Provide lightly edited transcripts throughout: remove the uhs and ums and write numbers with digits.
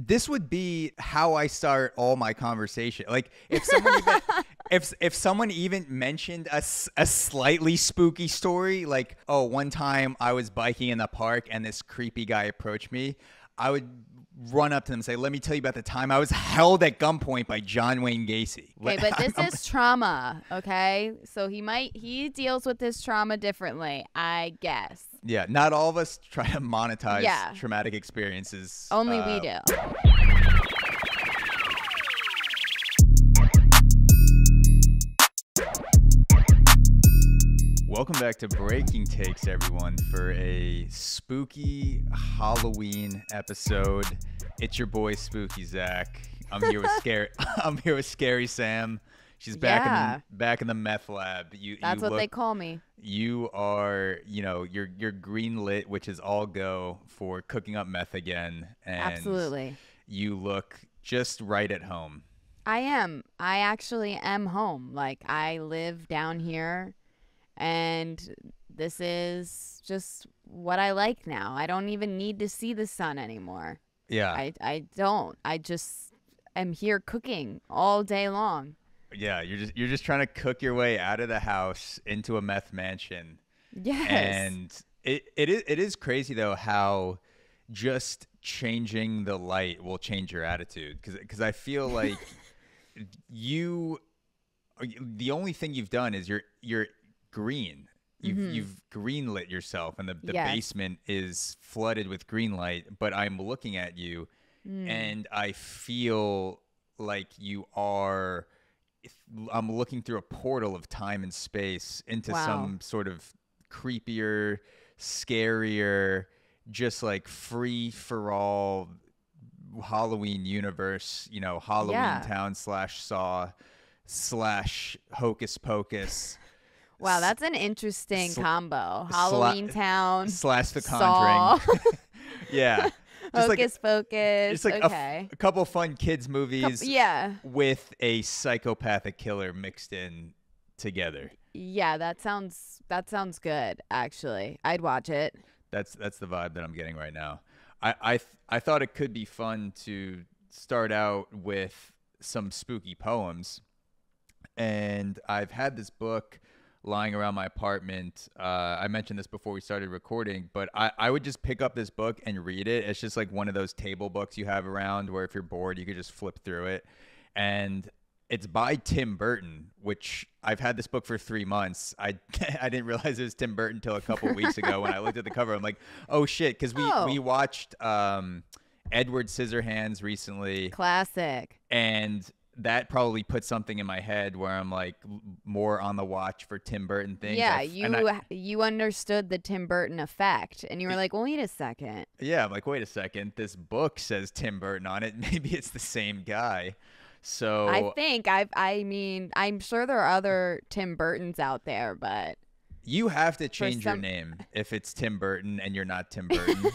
This would be how I start all my conversation. Like if someone even, if someone even mentioned a slightly spooky story, like, oh, one time I was biking in the park and this creepy guy approached me, I would run up to them and say, let me tell you about the time I was held at gunpoint by John Wayne Gacy. Okay, but this is trauma, okay? So he deals with this trauma differently, I guess. Yeah, not all of us try to monetize traumatic experiences. Only we do. Welcome back to Breaking Takes, everyone, for a spooky Halloween episode. It's your boy Spooky Zach. I'm here with Scary Sam. She's back in the meth lab. That's what they call me. You are, you're green lit, which is all go for cooking up meth again. And absolutely. You look just right at home. I am. I actually am home. Like, I live down here, and this is just what I like now. I don't even need to see the sun anymore. Yeah. I don't. I just am here cooking all day long. Yeah, you're just trying to cook your way out of the house into a meth mansion. Yes. And it is crazy though how just changing the light will change your attitude, because I feel like the only thing you've done is you're green. You've greenlit yourself, and the basement is flooded with green light, but I'm looking at you and I feel like I'm looking through a portal of time and space into some sort of creepier, scarier, just like free for all Halloween universe, Halloween Town /Saw / Hocus Pocus. Wow, that's an interesting combo. Halloween Town / The Conjuring. Yeah. Hocus Pocus. It's like a couple fun kids movies with a psychopathic killer mixed in together. Yeah, that sounds good, actually. I'd watch it. That's the vibe that I'm getting right now. I thought it could be fun to start out with some spooky poems. And I've had this book lying around my apartment. I mentioned this before we started recording, but I would just pick up this book and read it. It's just like one of those table books you have around where if you're bored, you could just flip through it. And it's by Tim Burton, which I've had this book for 3 months. I didn't realize it was Tim Burton until a couple weeks ago when I looked at the cover. I'm like, oh shit, because we watched Edward Scissorhands recently. Classic. And that probably put something in my head where I'm like more on the watch for Tim Burton things. Yeah, you understood the Tim Burton effect, and you were like, well, wait a second. Yeah, I'm like, wait a second. This book says Tim Burton on it. Maybe it's the same guy. So I think I'm sure there are other Tim Burtons out there, but you have to change your name if it's Tim Burton and you're not Tim Burton.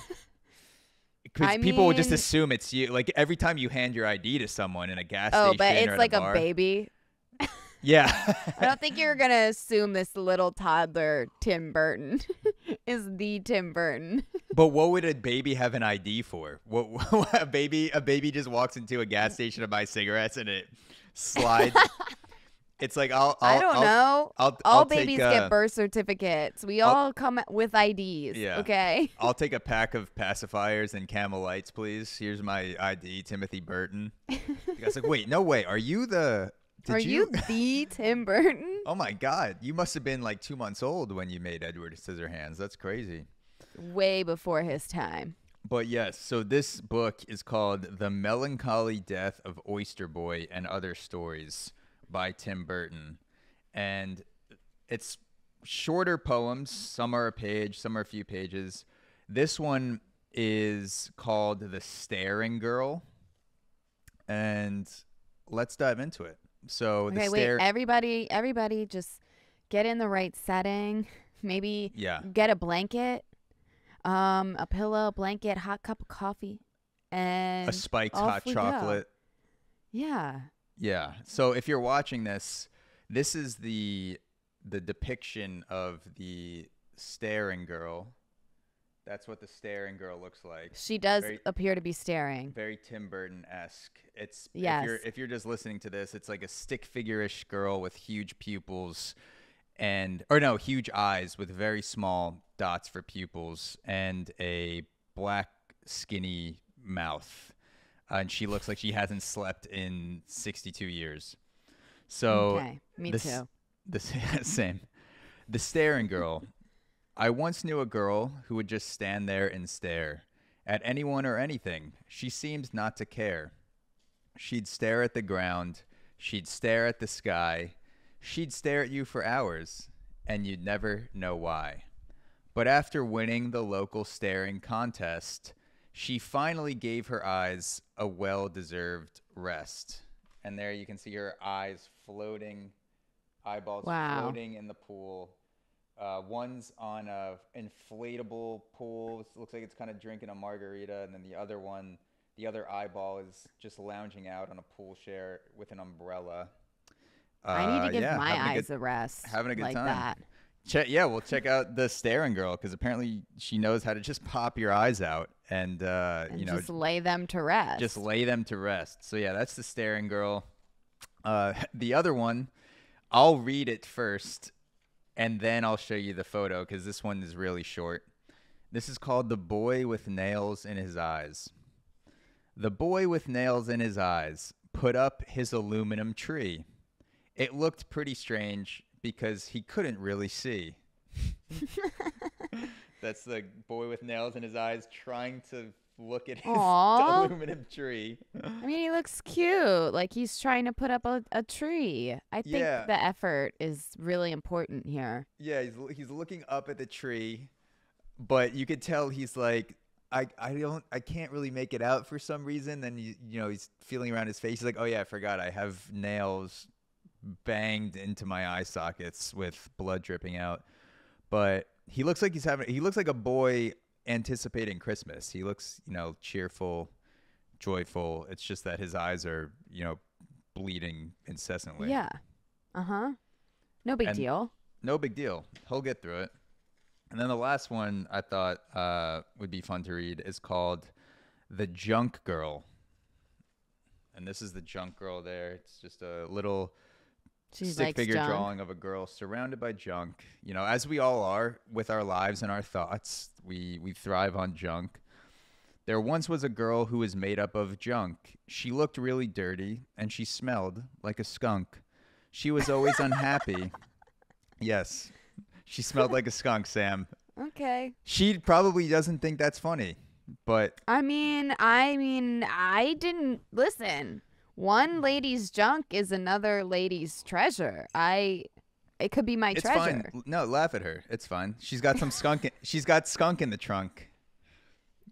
Because people will just assume it's you. Like every time you hand your ID to someone in a gas station, oh, but it's or like a bar, baby. Yeah. I don't think you're gonna assume this little toddler Tim Burton is the Tim Burton. But what would a baby have an ID for? What a baby just walks into a gas station to buy cigarettes and it slides. It's like I don't know. All babies get birth certificates. We all come with IDs. Yeah. Okay. I'll take a pack of pacifiers and Camel Lights, please. Here's my ID, Timothy Burton. The guy's like, wait, no way. Are you the Tim Burton? Oh my God. You must have been like 2 months old when you made Edward Scissorhands. That's crazy. Way before his time. But yes, so this book is called The Melancholy Death of Oyster Boy and Other Stories by Tim Burton. And it's shorter poems. Some are a page, some are a few pages. This one is called The Staring Girl. And let's dive into it. So wait, everybody just get in the right setting. Maybe get a blanket, a pillow, blanket, hot cup of coffee, and a spiked hot chocolate. Yeah. Yeah. So if you're watching this is the depiction of the staring girl. That's what the staring girl looks like. She does Very, appear to be staring. very Tim Burton-esque. It's Yes. if you're just listening to this, it's like a stick figure-ish girl with huge pupils huge eyes with very small dots for pupils and a black skinny mouth. And she looks like she hasn't slept in 62 years. So Okay, me too. Same. The staring girl. I once knew a girl who would just stand there and stare at anyone or anything. She seemed not to care. She'd stare at the ground. She'd stare at the sky. She'd stare at you for hours, and you'd never know why. But after winning the local staring contest, she finally gave her eyes a well-deserved rest. And there you can see her eyes floating, eyeballs floating in the pool. One's on a inflatable pool. It looks like it's kind of drinking a margarita. And then the other eyeball is just lounging out on a pool chair with an umbrella. I need to give my eyes a rest. Having a good like time. That. We'll check out the staring girl because apparently she knows how to just pop your eyes out and just lay them to rest. Just lay them to rest. So yeah, that's the staring girl. The other one, I'll read it first and then I'll show you the photo because this one is really short. This is called The Boy with Nails in His Eyes. The boy with nails in his eyes put up his aluminum tree. It looked pretty strange because he couldn't really see. That's the boy with nails in his eyes trying to look at his aluminum tree. I mean, he looks cute. Like he's trying to put up a tree. I think the effort is really important here. Yeah, he's looking up at the tree, but you could tell he's like, I can't really make it out for some reason. Then he's feeling around his face. He's like, oh yeah, I forgot I have nails banged into my eye sockets with blood dripping out. But he looks like he looks like a boy anticipating Christmas. He looks, cheerful, joyful. It's just that his eyes are, bleeding incessantly. Yeah. No big deal. No big deal. He'll get through it. And then the last one I thought would be fun to read is called The Junk Girl. And this is the junk girl there. It's just a little stick figure drawing of a girl surrounded by junk. As we all are with our lives and our thoughts, we thrive on junk. There once was a girl who was made up of junk. She looked really dirty and she smelled like a skunk. She was always unhappy. Yes. She smelled like a skunk, Sam. Okay. She probably doesn't think that's funny, but I mean, I didn't listen. One lady's junk is another lady's treasure. It could be my treasure. It's fine. No, laugh at her. It's fine. She's got some skunk. She's got skunk in the trunk.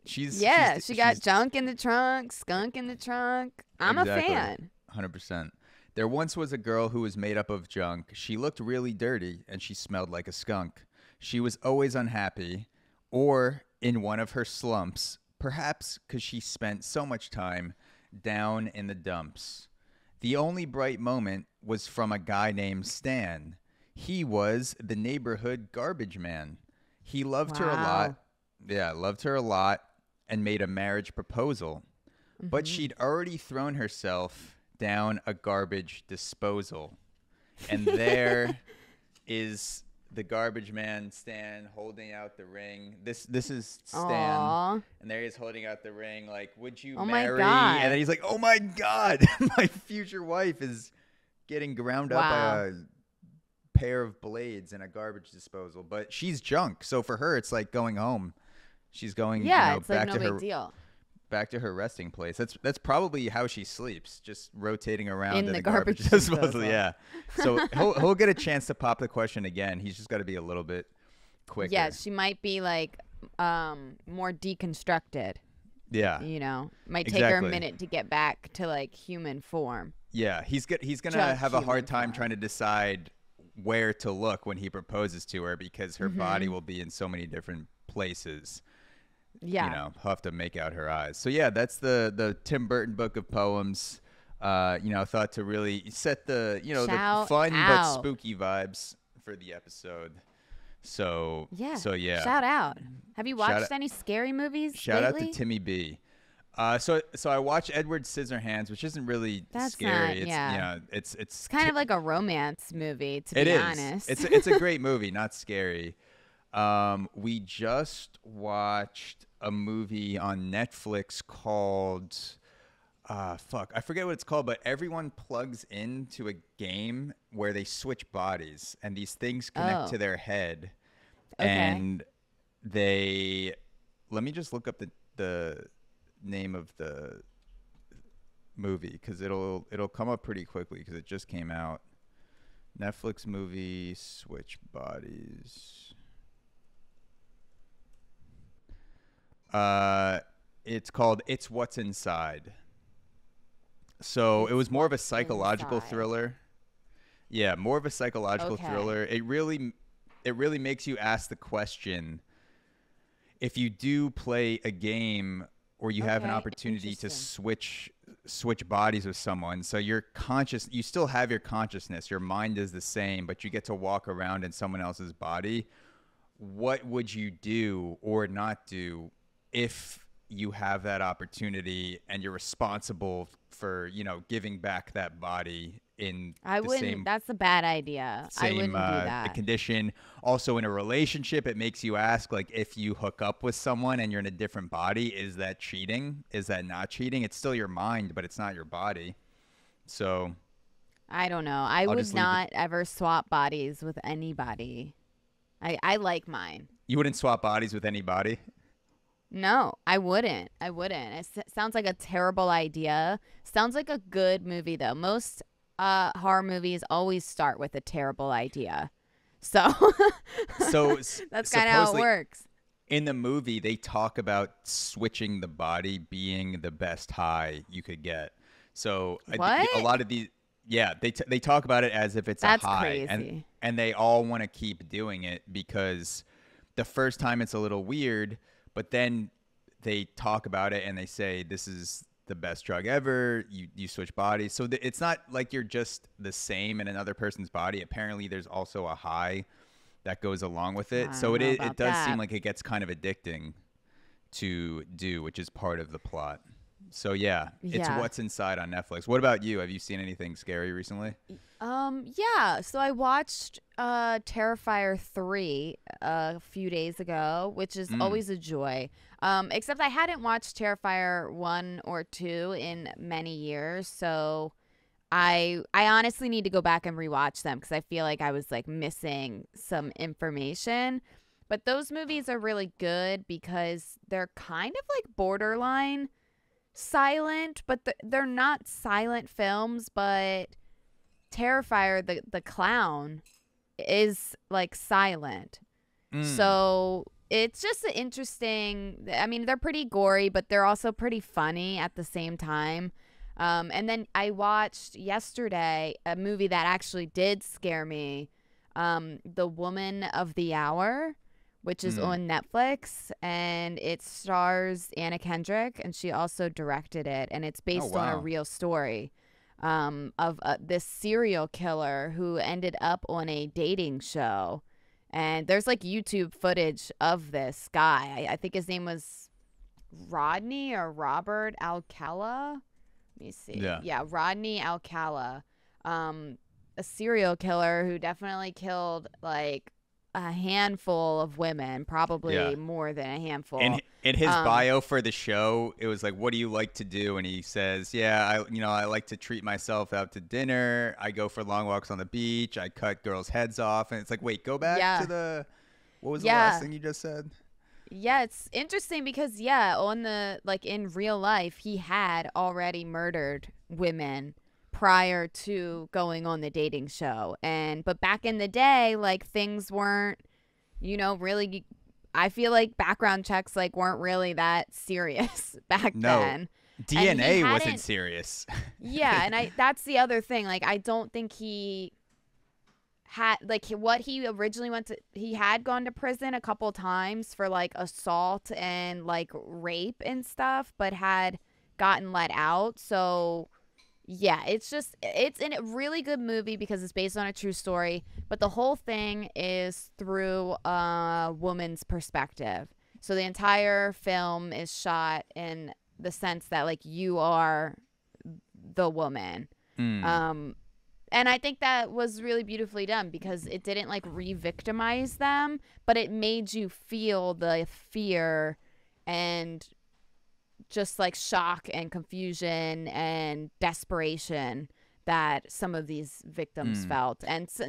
She got junk in the trunk, skunk in the trunk. I'm a fan. 100%. There once was a girl who was made up of junk. She looked really dirty and she smelled like a skunk. She was always unhappy or in one of her slumps, perhaps because she spent so much time down in the dumps. The only bright moment was from a guy named Stan. He was the neighborhood garbage man. He loved her a lot. Yeah, loved her a lot and made a marriage proposal. Mm-hmm. But she'd already thrown herself down a garbage disposal. And there is the garbage man, Stan, holding out the ring. This is Stan. Aww. And there he is holding out the ring like, would you marry? My God. And then he's like, oh my God, my future wife is getting ground up by a pair of blades in a garbage disposal. But she's junk. So for her, it's like going home. She's going it's back like to no big deal. Back to her resting place. That's probably how she sleeps, just rotating around in the garbage disposal. Yeah. So he'll get a chance to pop the question again. He's just got to be a little bit quicker. Yeah, she might be like more deconstructed. Yeah. Might take her a minute to get back to like human form. Yeah, he's gonna have a hard time trying to decide where to look when he proposes to her because her body will be in so many different places. Yeah. He'll have to make out her eyes. So yeah, that's the Tim Burton book of poems. Thought to really set the, the fun but spooky vibes for the episode. Yeah. So yeah. Shout out. Have you Shout watched any scary movies Shout out to lately? Timmy B. So I watched Edward Scissorhands, which isn't really That's not, scary. It's yeah. it's It's kind of like a romance movie, to it be is. honest. It's a great movie, not scary. We just watched a movie on Netflix called fuck, I forget what it's called, but everyone plugs into a game where they switch bodies and these things connect Oh, to their head, okay. and they let me just look up the name of the movie because it'll come up pretty quickly because it just came out. Netflix movie Switch Bodies. Uh, it's called It's What's Inside. So it It's was more of a what's psychological inside. thriller. Yeah, more of a psychological Okay. thriller. It really makes you ask the question, if you do play a game or you have an Okay. opportunity to Interesting. switch bodies with someone, so you're conscious, you still have your consciousness, your mind is the same, but you get to walk around in someone else's body. What would you do or not do if you have that opportunity and you're responsible for, giving back that body in I the wouldn't. same That's a bad idea. I same wouldn't do that. condition? Also, in a relationship, it makes you ask, like, if you hook up with someone and you're in a different body, is that cheating? Is that not cheating? It's still your mind, but it's not your body. So I don't know. I I'll would just leave it. not ever swap bodies with anybody. I like mine. You wouldn't swap bodies with anybody. No, I wouldn't. I wouldn't. Sounds like a terrible idea. Sounds like a good movie though. Most horror movies always start with a terrible idea. So So that's kind of how it supposedly works. in the movie they talk about switching the body being the best high you could get. So a What? lot of these, yeah, they talk about it as if it's a That's high, crazy. and they all want to keep doing it because the first time it's a little weird, but then they talk about it and they say this is the best drug ever. You switch bodies, so it's not like you're just the same in another person's body. Apparently, there's also a high that goes along with it. I So don't know it about does seem that. like it gets kind of addicting to do, which is part of the plot. So yeah, it's Yeah. What's Inside on Netflix. What about you? Have you seen anything scary recently? Yeah, so I watched Terrifier 3 a few days ago, which is Mm. always a joy. Except I hadn't watched Terrifier 1 or 2 in many years, so I honestly need to go back and rewatch them because I feel like I was like missing some information. But those movies are really good because they're kind of like borderline silent, but they're not silent films, but Terrifier the clown is like silent. Mm. So it's just an interesting. I mean, they're pretty gory, but they're also pretty funny at the same time. And then I watched yesterday a movie that actually did scare me, The Woman of the Hour, which is Mm. on Netflix, and it stars Anna Kendrick, and she also directed it, and it's Oh based on a wow. real story of this serial killer who ended up on a dating show. And there's like YouTube footage of this guy. I think his name was Rodney or Robert Alcala. Let me see. Yeah. Yeah, Rodney Alcala. A serial killer who definitely killed like a handful of women, Yeah. probably more than a In handful. in his Um, bio for the show, it was like, "What do you like to do?" And he says, "Yeah, I like to treat myself out to dinner. I go for long walks on the beach. I cut girls' heads off." And it's like, "Wait, go back to yeah. the what was the last Yeah. thing you just said?" Yeah, it's interesting because yeah, on the like in real life, he had already murdered women prior to going on the dating show. And but back in the day, like things weren't, really I feel like background checks like weren't really that serious back No, then. And he DNA wasn't hadn't serious. yeah, and I that's the other thing. Like I don't think he had like what he originally went to he had gone to prison a couple times for like assault and like rape and stuff but had gotten let out, so Yeah, it's a really good movie because it's based on a true story, but the whole thing is through a woman's perspective. So the entire film is shot in the sense that like you are the woman. Mm. Um and I think that was really beautifully done because it didn't like re-victimize them, but it made you feel the fear and just like shock and confusion and desperation that some of these victims Mm. felt. And so,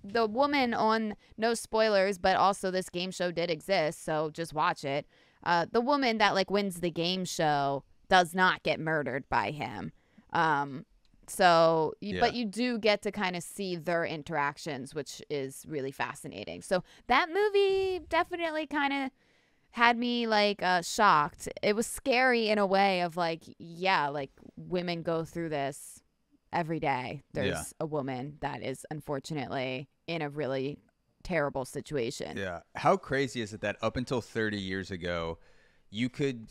the woman on, no spoilers, but also this game show did exist, so just watch it. The woman that like wins the game show does not get murdered by him. Yeah. But you do get to kind of see their interactions, which is really fascinating. So that movie definitely kind of had me like shocked. It was scary in a way of like, yeah, like women go through this every day. Yeah. There's a woman that is unfortunately in a really terrible situation. Yeah. How crazy is it that up until 30 years ago, you could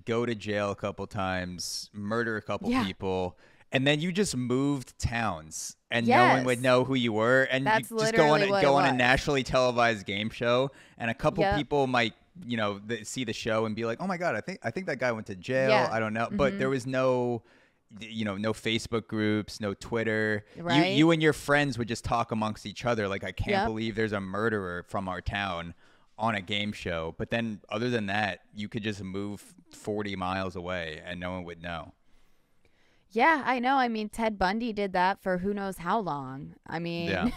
go to jail a couple times, murder a couple Yeah. people, and then you just moved towns and no one would Yes. know who you were, and you That's just go on literally what go it on a was. nationally televised game show, and a couple Yep. people might, see the show and be like, "Oh my God, I think that guy went to jail." Yeah. I don't know, but there was no Facebook groups, no Twitter. Right. You and your friends would just talk amongst each other like, "I can't Yep. believe there's a murderer from our town on a game show." But then other than that, you could just move 40 miles away and no one would know. Yeah, I know. I mean, Ted Bundy did that for who knows how long. I Yeah. mean,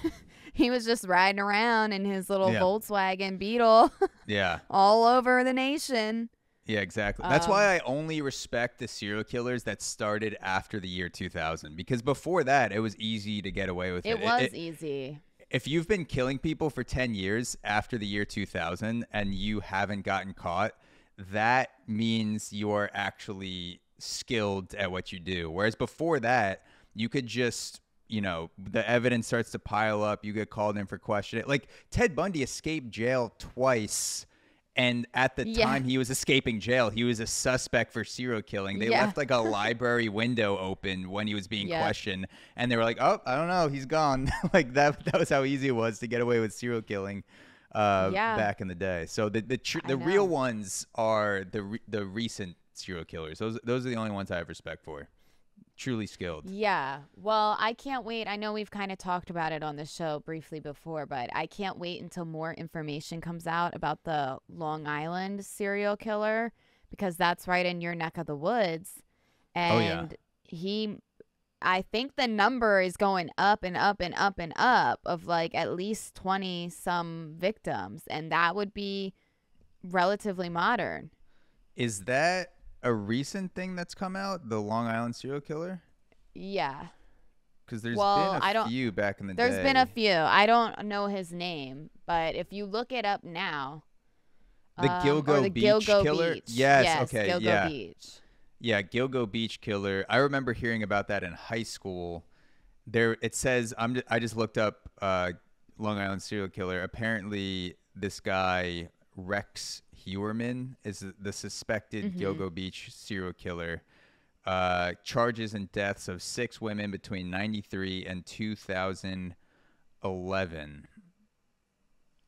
he was just riding around in his little Yeah. Volkswagen Beetle Yeah. all over the nation. Yeah, exactly. That's why I only respect the serial killers that started after the year 2000, because before that, it was easy to get away with it. It was easy. If you've been killing people for 10 years after the year 2000 and you haven't gotten caught, that means you're actually skilled at what you do. Whereas before that, you could just, the evidence starts to pile up. You get called in for questioning. Like Ted Bundy escaped jail twice. And at the Yeah. time he was escaping jail, he was a suspect for serial killing. They Yeah. left like a library window open when he was being Yep. questioned. And they were like, "Oh, I don't know. He's gone." Like that was how easy it was to get away with serial killing Yeah. back in the day. So the I real know. ones are the recent serial killers. Those are the only ones I have respect for. Truly skilled. Yeah. Well, I can't wait. I know we've kind of talked about it on the show briefly before, but I can't wait until more information comes out about the Long Island serial killer because that's right in your neck of the woods. Oh yeah. And I think the number is going up and up and up and up of like at least 20 some victims. And that would be relatively modern. Is that a recent thing that's come out? The Long Island serial killer? Yeah. Because there's Well, been I a don't. few back in the There's day. been a few. I don't know his name, but if you look it up now, The or Gilgo the Beach Gilgo killer? Beach. Yes, okay, Gilgo yeah. Beach. Yeah, Gilgo Beach killer. I remember hearing about that in high school. There it says I just looked up Long Island serial killer. Apparently this guy Rex Hewerman is the suspected Gilgo Beach serial killer. Charges and deaths of 6 women between 93 and 2011.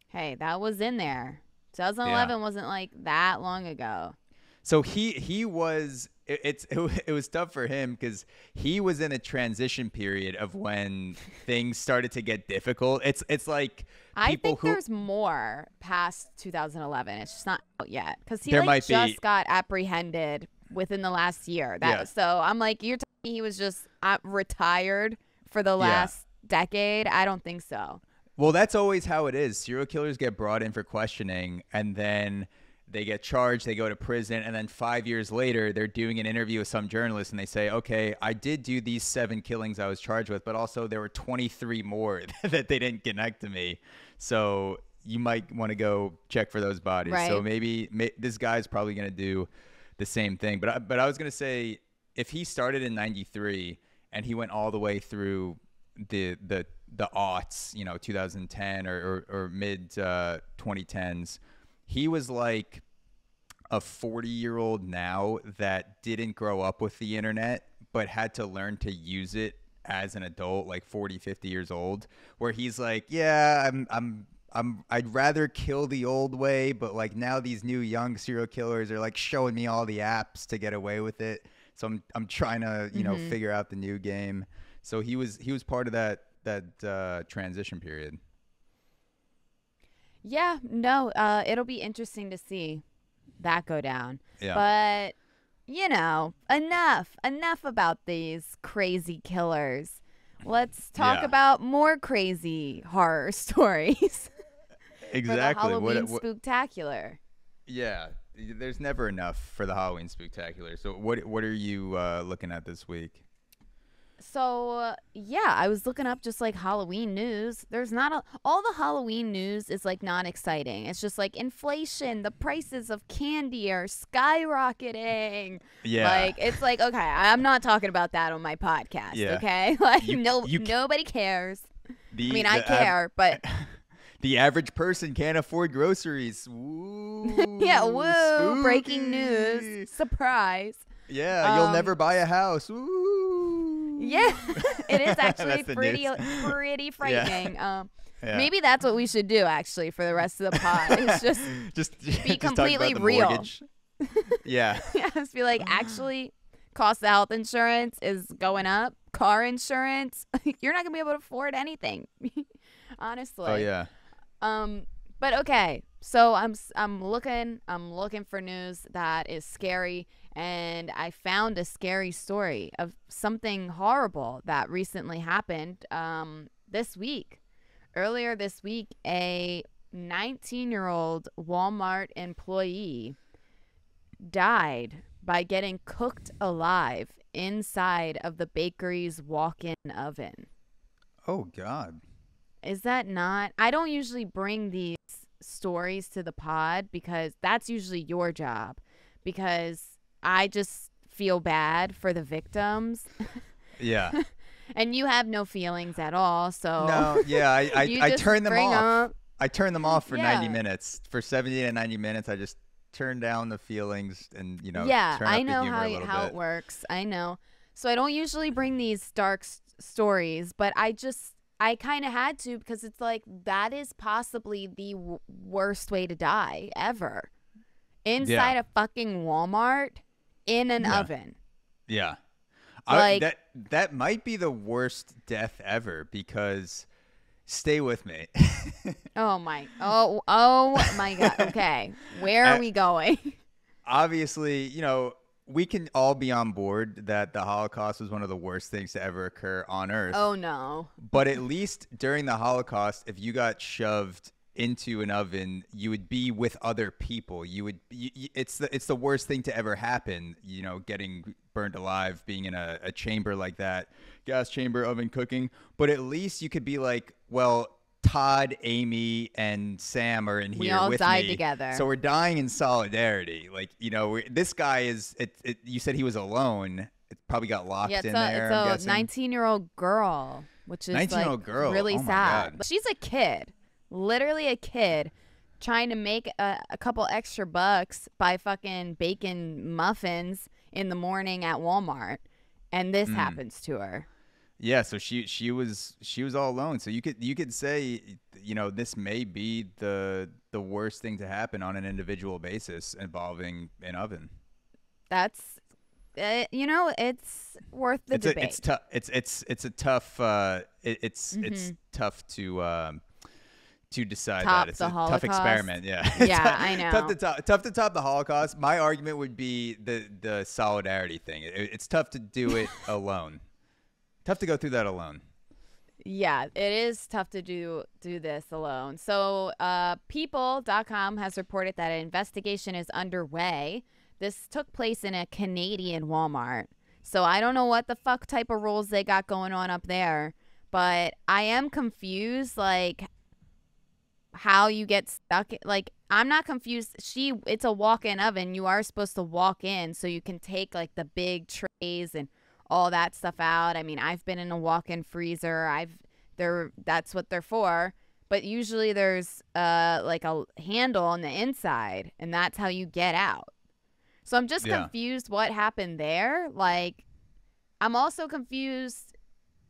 Hey, that was in there. 2011 wasn't like that long ago. So he was it was tough for him because he was in a transition period of when things started to get difficult. It's like I people think who there's more past 2011. It's just not out yet because he There like might be. just got apprehended within the last year. Yeah. So I'm like, you're telling me he was just retired for the last decade? I don't think so. Well, that's always how it is. Serial killers get brought in for questioning, and then they get charged, they go to prison, and then 5 years later, they're doing an interview with some journalist, and they say, "Okay, I did do these 7 killings I was charged with, but also there were 23 more that they didn't connect to me. So you might want to go check for those bodies." Right. So maybe this guy's probably going to do the same thing. But I was going to say, if he started in '93 and he went all the way through the aughts, 2010 or mid 2010s, he was like a 40-year-old now that didn't grow up with the internet, but had to learn to use it as an adult, like 40, 50 years old, where he's like, yeah, I'd rather kill the old way, but like now these new young serial killers are like showing me all the apps to get away with it. So I'm trying to, figure out the new game. So he was part of that transition period. Yeah, no, it'll be interesting to see that go down. Yeah. But, enough about these crazy killers. Let's talk about more crazy horror stories. Exactly. For the Halloween Spooktacular. Yeah, there's never enough for the Halloween Spooktacular. So what are you looking at this week? So, I was looking up just like Halloween news. There's not all the Halloween news is like not exciting. It's just like inflation, the prices of candy are skyrocketing. Yeah. Like, it's like, okay, I'm not talking about that on my podcast, okay? Like, nobody cares. I care, but... The average person can't afford groceries. Woo. Yeah, woo. Spooky. Breaking news. Surprise. Yeah, you'll never buy a house. Woo. Yeah, it is actually pretty frightening. Yeah. Maybe that's what we should do actually for the rest of the pod. It's just be completely real. Yeah. Just be like, actually, cost of health insurance is going up. Car insurance, you're not gonna be able to afford anything. Honestly. Oh yeah. But okay. So I'm looking for news that is scary, and I found a scary story of something horrible that recently happened this week. Earlier this week, a 19-year-old Walmart employee died by getting cooked alive inside of the bakery's walk-in oven. Oh God. Is that not? I don't usually bring these stories to the pod because that's usually your job, because I just feel bad for the victims. Yeah. And you have no feelings at all, so no. Yeah, I turn them off. I turn them off for Yeah. 90 minutes. For 70 to 90 minutes, I just turn down the feelings and Yeah, turn up I know the humor a little how bit. it works. I know. So I don't usually bring these dark stories, but I kind of had to, because it's like that is possibly the worst way to die ever. Inside a fucking Walmart in an oven. Yeah. Like, that might be the worst death ever, because stay with me. oh my God. Okay. Where are we going? Obviously, we can all be on board that the Holocaust was one of the worst things to ever occur on Earth. Oh no. But at least during the Holocaust, if you got shoved into an oven, you would be with other people. It's the worst thing to ever happen, getting burned alive, being in a chamber like that, gas chamber, oven, cooking. But at least you could be like, well, Todd, Amy, and Sam are in here with me. We all died together. So we're dying in solidarity. Like, this guy is, you said he was alone. It probably got locked in there. It's a 19-year-old girl, which is 19-year-old girl. Really oh sad. God. She's a kid, literally a kid, trying to make a couple extra bucks by fucking baking muffins in the morning at Walmart. And this happens to her. Yeah, so she was all alone. So you could say, this may be the worst thing to happen on an individual basis involving an oven. That's it's worth the debate. It's tough. It's a tough. It's tough to decide top that. It's the a Holocaust. Tough experiment. Yeah. Yeah, I know. Tough to top the Holocaust. My argument would be the solidarity thing. It's tough to do it alone. Tough to go through that alone. Yeah, it is tough to do this alone. So People.com has reported that an investigation is underway. This took place in a Canadian Walmart. So I don't know what the fuck type of rules they got going on up there. But I am confused, like, how you get stuck. Like, I'm not confused. It's a walk-in oven. You are supposed to walk in so you can take, like, the big trays and all that stuff out. I mean, I've been in a walk-in freezer. That's what they're for. But usually there's like a handle on the inside, and that's how you get out. So I'm just confused what happened there. Like, I'm also confused.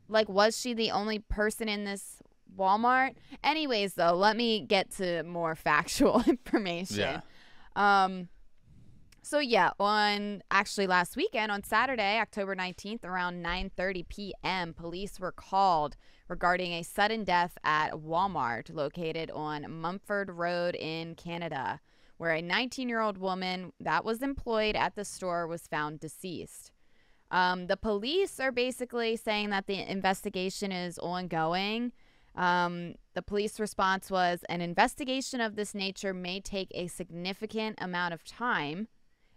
Like, was she the only person in this Walmart? Anyways, though, let me get to more factual information. Yeah. So yeah, on actually last weekend on Saturday, October 19th, around 9:30 p.m., police were called regarding a sudden death at Walmart located on Mumford Road in Canada, where a 19-year-old woman that was employed at the store was found deceased. The police are basically saying that the investigation is ongoing. The police response was, an investigation of this nature may take a significant amount of time,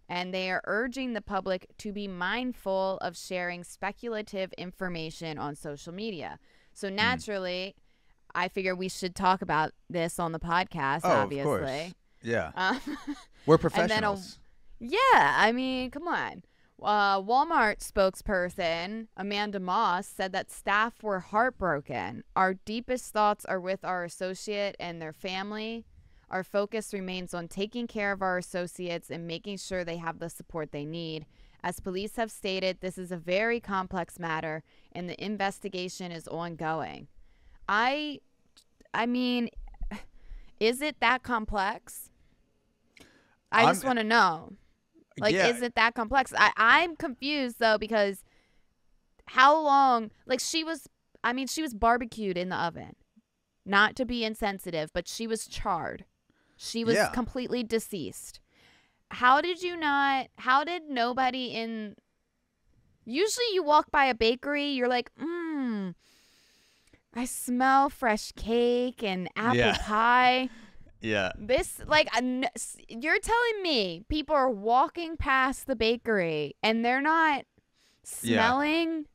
and they are urging the public to be mindful of sharing speculative information on social media. So naturally, I figure we should talk about this on the podcast, obviously. Of course. Yeah. We're professionals. Yeah, I mean, come on. Walmart spokesperson Amanda Moss said that staff were heartbroken. Our deepest thoughts are with our associate and their family. Our focus remains on taking care of our associates and making sure they have the support they need. As police have stated, this is a very complex matter and the investigation is ongoing. I mean, is it that complex? I just want to know. Like, yeah. Is it that complex? I'm confused, though, because how long, like, she was barbecued in the oven. Not to be insensitive, but she was charred. She was completely deceased. How did nobody in, usually you walk by a bakery, you're like, I smell fresh cake and apple pie. Yeah. This, like, you're telling me people are walking past the bakery and they're not smelling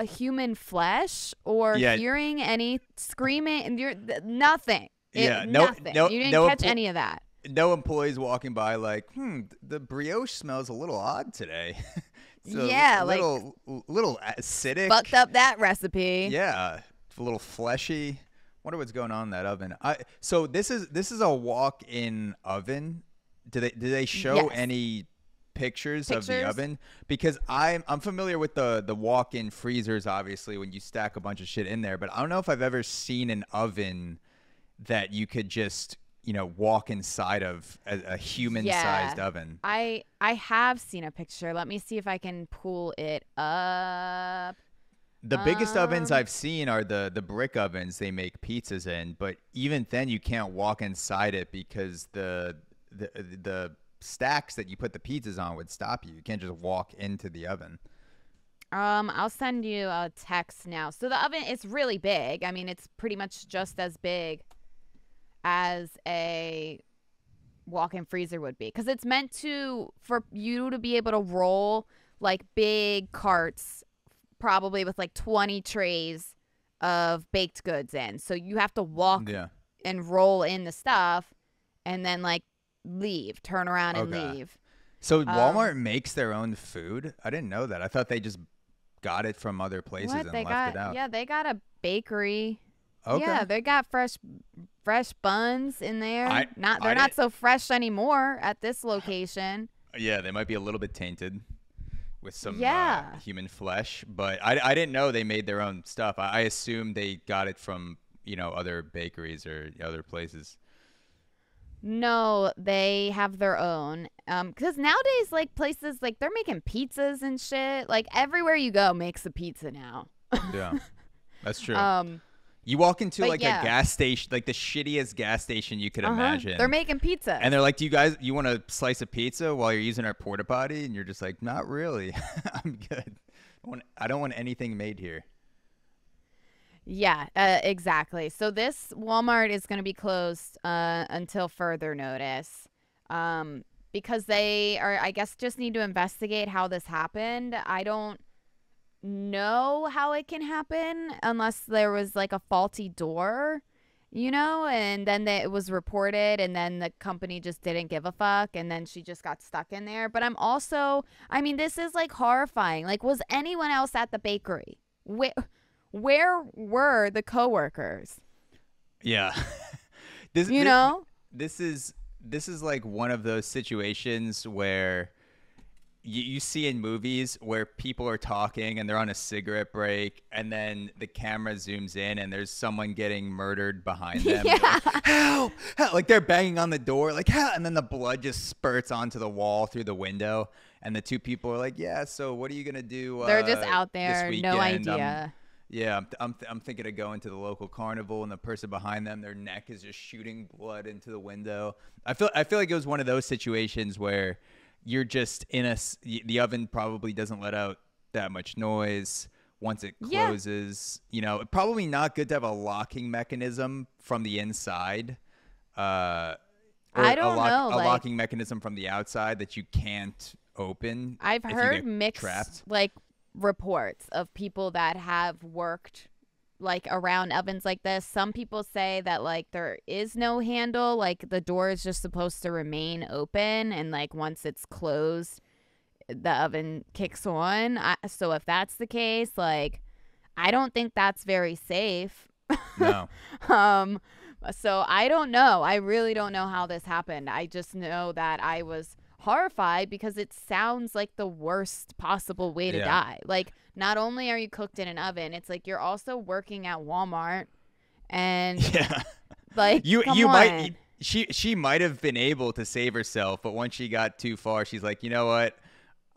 human flesh or hearing any screaming, and you're nothing. Nothing. You didn't catch any of that. No employees walking by like, the brioche smells a little odd today. Little acidic. Fucked up that recipe. Yeah, it's a little fleshy. Wonder what's going on in that oven. So this is a walk-in oven. Do they show any pictures of the oven? Because I'm familiar with the walk-in freezers, obviously, when you stack a bunch of shit in there. But I don't know if I've ever seen an oven that you could just walk inside of, a human-sized oven. I have seen a picture. Let me see if I can pull it up. The biggest ovens I've seen are the brick ovens they make pizzas in, but even then you can't walk inside it because the stacks that you put the pizzas on would stop you. You can't just walk into the oven. I'll send you a text now. So the oven is really big. I mean, it's pretty much just as big as a walk-in freezer would be, because it's meant for you to be able to roll like big carts, probably with like 20 trays of baked goods in. So you have to walk and roll in the stuff and then like turn around and leave. So Walmart makes their own food? I didn't know that. I thought they just got it from other places and left it out. Yeah, they got a bakery. Okay. Yeah, they got fresh buns in there. They're not so fresh anymore at this location. Yeah, they might be a little bit tainted with some human flesh, but I didn't know they made their own stuff. I assumed they got it from other bakeries or other places. No, they have their own. Because nowadays, like, places, like, they're making pizzas and shit. Like, everywhere you go makes a pizza now. Yeah, that's true. You walk into a gas station, like the shittiest gas station you could imagine. They're making pizza. And they're like, you want a slice of pizza while you're using our porta potty? And you're just like, not really. I'm good. I don't want anything made here. Yeah, exactly. So this Walmart is going to be closed until further notice, because they are, I guess, just need to investigate how this happened. I don't know how it can happen unless there was like a faulty door, and then it was reported and then the company just didn't give a fuck and then she just got stuck in there. But I mean, this is like horrifying. Like, was anyone else at the bakery? Where were the coworkers? Yeah. This is like one of those situations where you see in movies where people are talking and they're on a cigarette break, and then the camera zooms in and there's someone getting murdered behind them. Yeah. Like, help, help! Like they're banging on the door, like help! And then the blood just spurts onto the wall through the window, and the two people are like, "Yeah, so what are you gonna do?" They're just out this there, weekend? no idea. Yeah, I'm thinking of going to the local carnival, and the person behind them, their neck is just shooting blood into the window. I feel like it was one of those situations where you're just the oven probably doesn't let out that much noise once it closes. You know, probably not good to have a locking mechanism from the inside. Or I don't know. A locking mechanism from the outside that you can't open. I've heard mixed trapped. like reports of people that have worked like around ovens like this. Some people say that like there is no handle, like the door is just supposed to remain open, and like once it's closed the oven kicks on. So if that's the case, like I don't think that's very safe. No. So I don't know. I really don't know how this happened. I just know that I was horrified because it sounds like the worst possible way to die. Like, not only are you cooked in an oven, it's like you're also working at Walmart, and like she might have been able to save herself, but once she got too far, she's like, you know what?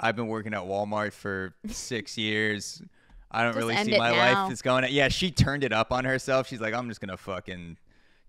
I've been working at Walmart for 6 years. I don't really see my life is going. Yeah, she turned it up on herself. She's like, I'm just gonna fucking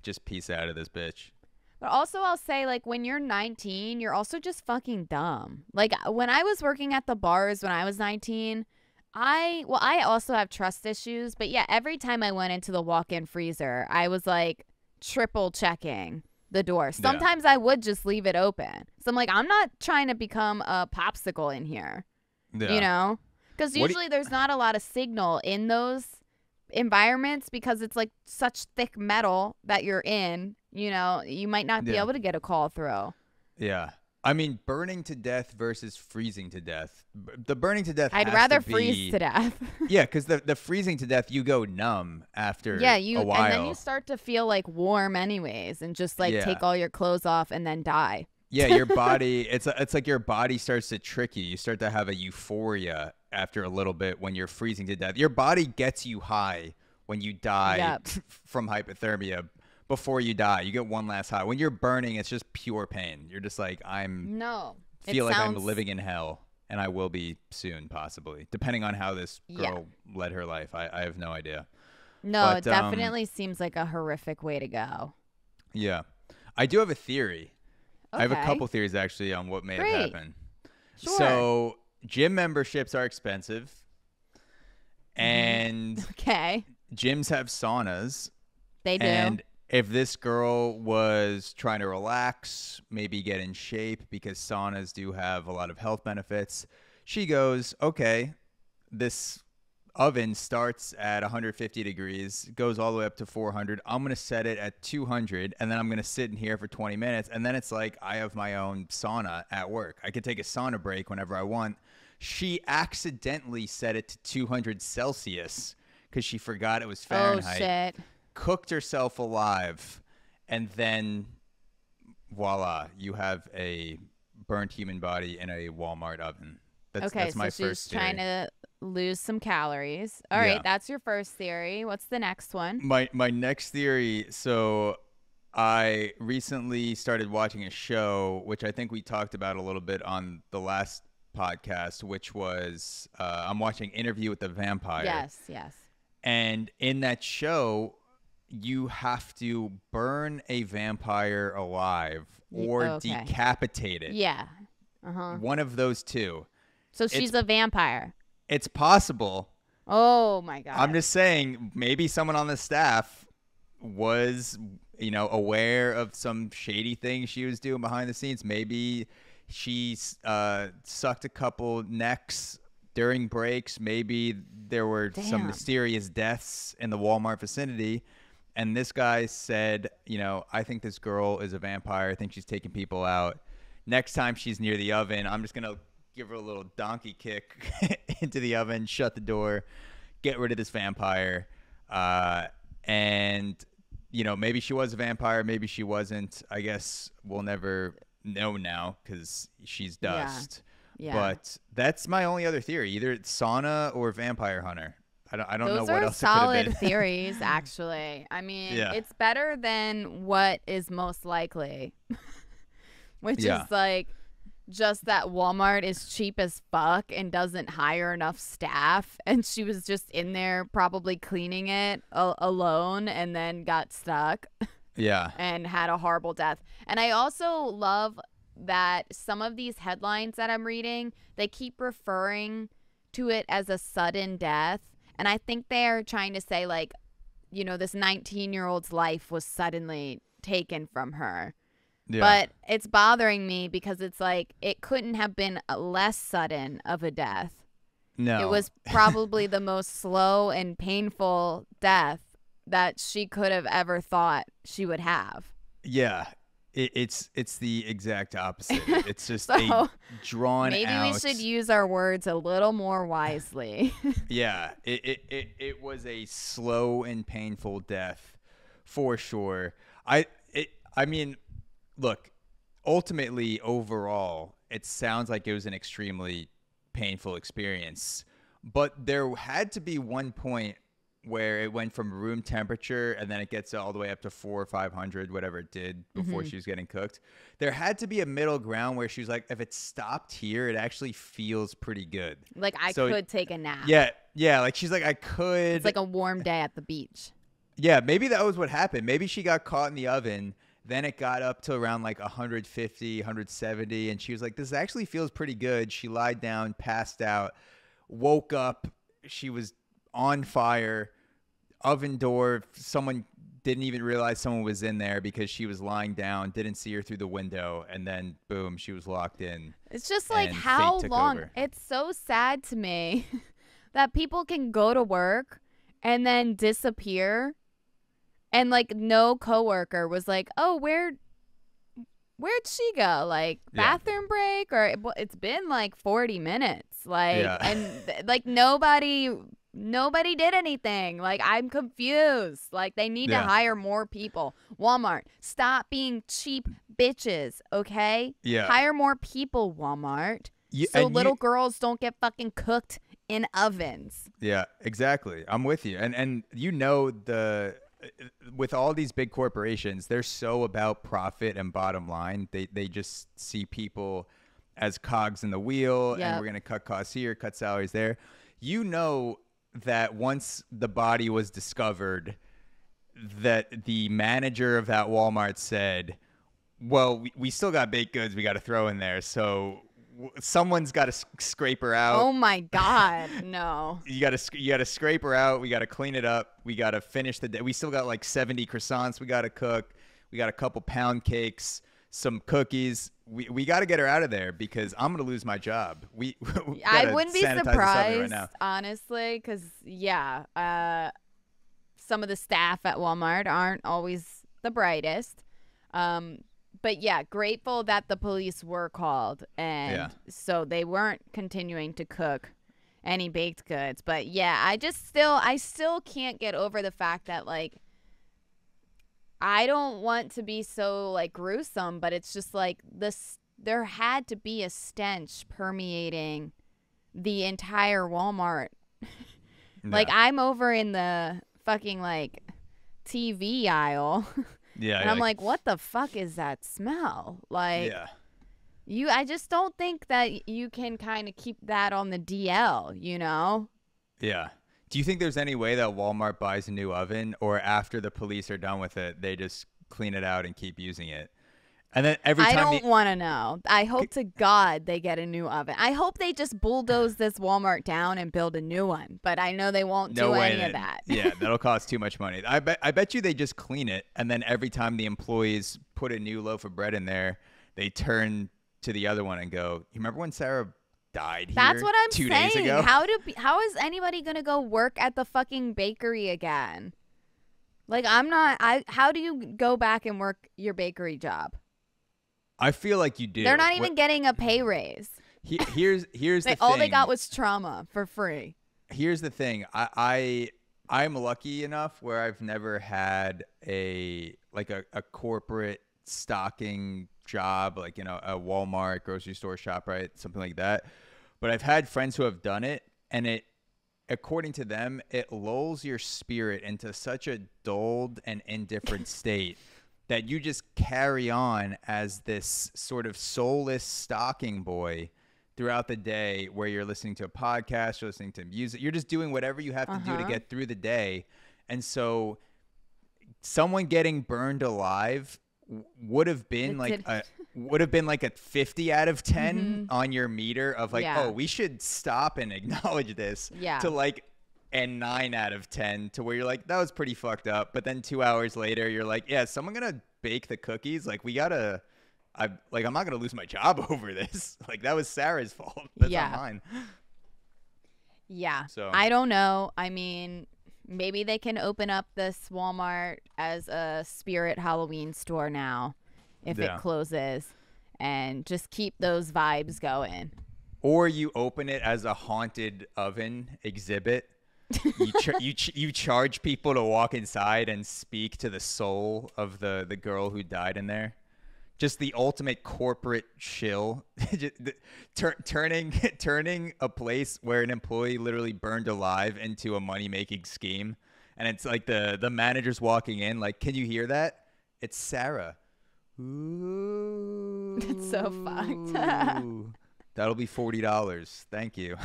just piece out of this bitch. But also, I'll say, like, when you're 19, you're also just fucking dumb. Like, when I was working at the bars when I was 19, I also have trust issues. But, yeah, every time I went into the walk-in freezer, I was, like, triple checking the door. Sometimes I would just leave it open. So I'm like, I'm not trying to become a popsicle in here, you know? Because usually there's not a lot of signal in those environments because it's, like, such thick metal that you're in. You know, you might not be able to get a call through. Yeah. I mean, burning to death versus freezing to death. The burning to death I'd rather freeze to death. Yeah, because the freezing to death, you go numb after a while. And then you start to feel, like, warm anyways and just, like, take all your clothes off and then die. Yeah, your body, it's like your body starts to trick you. You start to have a euphoria after a little bit when you're freezing to death. Your body gets you high when you die from hypothermia. Before you die, you get one last high. When you're burning, it's just pure pain. You're just like, I'm living in hell, and I will be soon, possibly, depending on how this girl led her life. I have no idea. No, but, it definitely seems like a horrific way to go. Yeah. I do have a theory. Okay. I have a couple theories, actually, on what may have happened. Sure. So, gym memberships are expensive, and gyms have saunas. They do. And if this girl was trying to relax, maybe get in shape, because saunas do have a lot of health benefits, she goes, okay, this oven starts at 150 degrees, goes all the way up to 400. I'm going to set it at 200, and then I'm going to sit in here for 20 minutes. And then it's like I have my own sauna at work. I could take a sauna break whenever I want. She accidentally set it to 200 Celsius because she forgot it was Fahrenheit. Oh, shit. Cooked herself alive, and then voila, you have a burnt human body in a Walmart oven. That's my so first she's trying to lose some calories. All right, that's your first theory. What's the next one? My next theory, so I recently started watching a show, which I think we talked about a little bit on the last podcast, which was I'm watching Interview with the Vampire. Yes. And in that show, you have to burn a vampire alive or decapitate it. Yeah. One of those two. So she's a vampire. It's possible. Oh, my God. I'm just saying, maybe someone on the staff was, aware of some shady things she was doing behind the scenes. Maybe she sucked a couple necks during breaks. Maybe there were some mysterious deaths in the Walmart vicinity. And this guy said, I think this girl is a vampire. I think she's taking people out. Next time she's near the oven, I'm just going to give her a little donkey kick into the oven, shut the door, get rid of this vampire. And, maybe she was a vampire. Maybe she wasn't. I guess we'll never know now because she's dust. Yeah. But that's my only other theory. Either it's sauna or vampire hunter. I don't know Those what are else it could have solid been. theories, actually. I mean, Yeah. it's better than what is most likely, which Yeah. is like just that Walmart is cheap as fuck and doesn't hire enough staff. And she was just in there probably cleaning it alone and then got stuck Yeah. and had a horrible death. And I also love that some of these headlines that I'm reading, they keep referring to it as a sudden death. And I think they're trying to say, like, you know, this 19-year-old's life was suddenly taken from her. Yeah. But it's bothering me because it's like it couldn't have been a less sudden of a death. No. It was probably the most slow and painful death that she could have ever thought she would have. Yeah. It's the exact opposite. It's just So, a drawn Maybe out. we should use our words a little more wisely. Yeah, it was a slow and painful death, for sure. I mean, look, ultimately, overall, it sounds like it was an extremely painful experience. But there had to be one point where it went from room temperature and then it gets all the way up to 400 or 500, whatever it did before she was getting cooked. There had to be a middle ground where she was like, if it stopped here, it actually feels pretty good. Like I could take a nap. Yeah. Like she's like, I could. It's like a warm day at the beach. Yeah, maybe that was what happened. Maybe she got caught in the oven. Then it got up to around like 150, 170. And she was like, this actually feels pretty good. She lied down, passed out, woke up. She was on fire. Oven door, someone didn't even realize someone was in there because she was lying down, didn't see her through the window, and then boom, she was locked in. It's just like how long? Over. It's so sad to me that people can go to work and then disappear, and like no coworker was like, "Oh, where'd she go? Like bathroom break?" Or it's been like 40 minutes, like, and like Nobody did anything. Like, I'm confused. Like, they need to hire more people. Walmart, stop being cheap bitches, okay? Yeah. Hire more people, Walmart. So little girls don't get fucking cooked in ovens. Yeah, exactly. I'm with you. And you know, with all these big corporations, they're so about profit and bottom line. They just see people as cogs in the wheel, and we're going to cut costs here, cut salaries there. You know that once the body was discovered, that the manager of that Walmart said, well, we still got baked goods we got to throw in there, so someone's got to scrape her out. Oh my God, no. You got to scrape her out. We got to clean it up. We got to finish the day. We still got like 70 croissants we got to cook. We got a couple pound cakes, some cookies. We got to get her out of there because I'm going to lose my job. I wouldn't be surprised, right now. honestly, because, some of the staff at Walmart aren't always the brightest. But, yeah, grateful that the police were called. And so they weren't continuing to cook any baked goods. But, yeah, I still can't get over the fact that, like, I don't want to be so like gruesome, but it's just like there had to be a stench permeating the entire Walmart. Like I'm over in the fucking like TV aisle. Yeah. And I'm like, what the fuck is that smell? Like I just don't think that you can kind of keep that on the DL, you know? Yeah. Do you think there's any way that Walmart buys a new oven, or after the police are done with it, they just clean it out and keep using it? And then every time I don't want to know. I hope to God they get a new oven. I hope they just bulldoze this Walmart down and build a new one. But I know they won't do any of that. Yeah, that'll cost too much money. I bet you they just clean it, and then every time the employees put a new loaf of bread in there, they turn to the other one and go, "You remember when Sarah died here That's what I'm 2 saying. days ago?" How is anybody gonna go work at the fucking bakery again? Like how do you go back and work your bakery job? I feel like you do. They're not even getting a pay raise. Here's the thing. All they got was trauma for free. Here's the thing. I'm lucky enough where I've never had a corporate stocking job, like, a Walmart, grocery store, ShopRite, something like that. But I've had friends who have done it, and according to them, it lulls your spirit into such a dulled and indifferent state that you just carry on as this sort of soulless stalking boy throughout the day, where you're listening to a podcast, you're listening to music, you're just doing whatever you have to do to get through the day. And so someone getting burned alive would have been like a 50 out of 10 on your meter of like, oh, we should stop and acknowledge this, to like a 9 out of 10 to where you're like, that was pretty fucked up. But then 2 hours later, you're like, yeah, is someone gonna bake the cookies? Like, I'm not gonna lose my job over this. Like, that was Sarah's fault. That's not mine. Yeah. So I don't know. I mean, maybe they can open up this Walmart as a spirit Halloween store now if it closes, and just keep those vibes going. Or you open it as a haunted oven exhibit. You charge people to walk inside and speak to the soul of the girl who died in there. Just the ultimate corporate shill. Turning a place where an employee literally burned alive into a money-making scheme. And it's like the manager's walking in like, can you hear that? It's Sarah. Ooh. It's so fucked. That'll be $40. Thank you.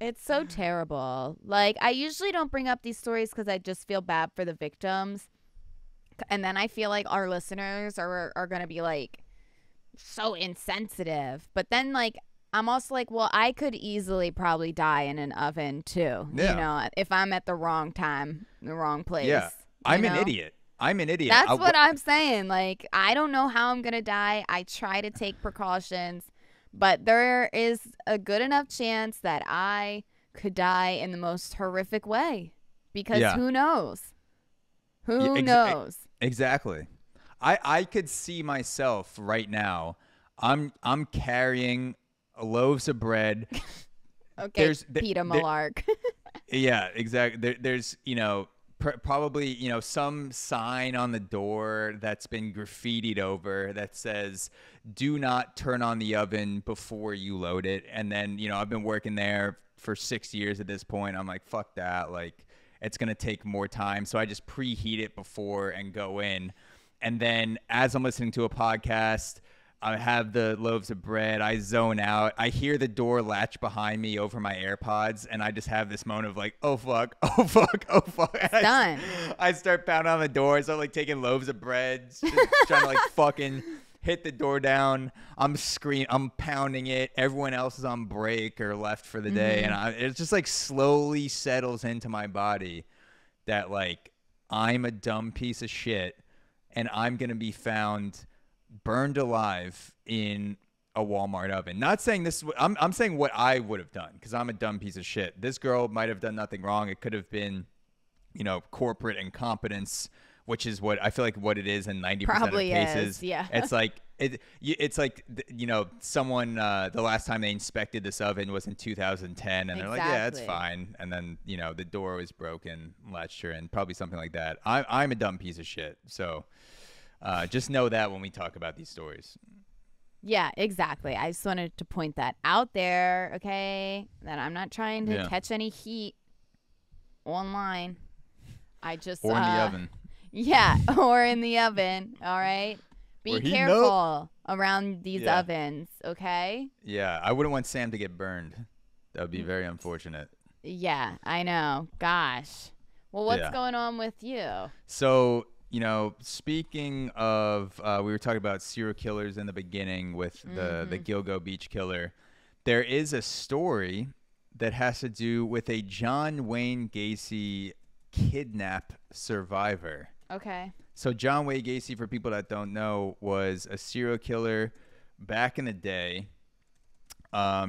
It's so terrible. Like, I usually don't bring up these stories because I just feel bad for the victims. And then I feel like our listeners are going to be like so insensitive. But then like, I'm also like, well, I could easily probably die in an oven too. Yeah. You know, if I'm at the wrong time, the wrong place. Yeah. I'm an idiot. That's what I'm saying. Like, I don't know how I'm going to die. I try to take precautions, but there is a good enough chance that I could die in the most horrific way, because who knows? Who knows? Exactly. I could see myself right now. I'm carrying loaves of bread. Okay, Peter Malark. Yeah, exactly. There's probably some sign on the door that's been graffitied over that says, "Do not turn on the oven before you load it." And then I've been working there for 6 years at this point. I'm like, fuck that. Like, it's going to take more time. So I just preheat it before and go in. And then as I'm listening to a podcast, I have the loaves of bread. I zone out. I hear the door latch behind me over my AirPods. And I just have this moment of like, oh, fuck, oh, fuck, oh, fuck. And done. I start pounding on the door. So I'm like taking loaves of bread, just trying to like fucking hit the door down. I'm screaming. I'm pounding it. Everyone else is on break or left for the day. And it just like slowly settles into my body that like I'm a dumb piece of shit and I'm going to be found burned alive in a Walmart oven. Not saying this. I'm saying what I would have done, because I'm a dumb piece of shit. This girl might have done nothing wrong. It could have been, corporate incompetence, which is what I feel like what it is in 90% Probably of cases. is, yeah. It's like someone the last time they inspected this oven was in 2010, and they're like, yeah, it's fine. And then the door was broken, latched her in, probably something like that. I'm a dumb piece of shit. So just know that when we talk about these stories. Yeah, exactly. I just wanted to point that out there, okay? That I'm not trying to catch any heat online. I just or in the oven. Yeah, or in the oven. All right. Be careful around these ovens, okay? Yeah, I wouldn't want Sam to get burned. That would be very unfortunate. Yeah, I know. Gosh. Well, what's going on with you? So, speaking of, we were talking about serial killers in the beginning with the Gilgo Beach killer. There is a story that has to do with a John Wayne Gacy kidnap survivor. Okay. So John Wayne Gacy, for people that don't know, was a serial killer back in the day.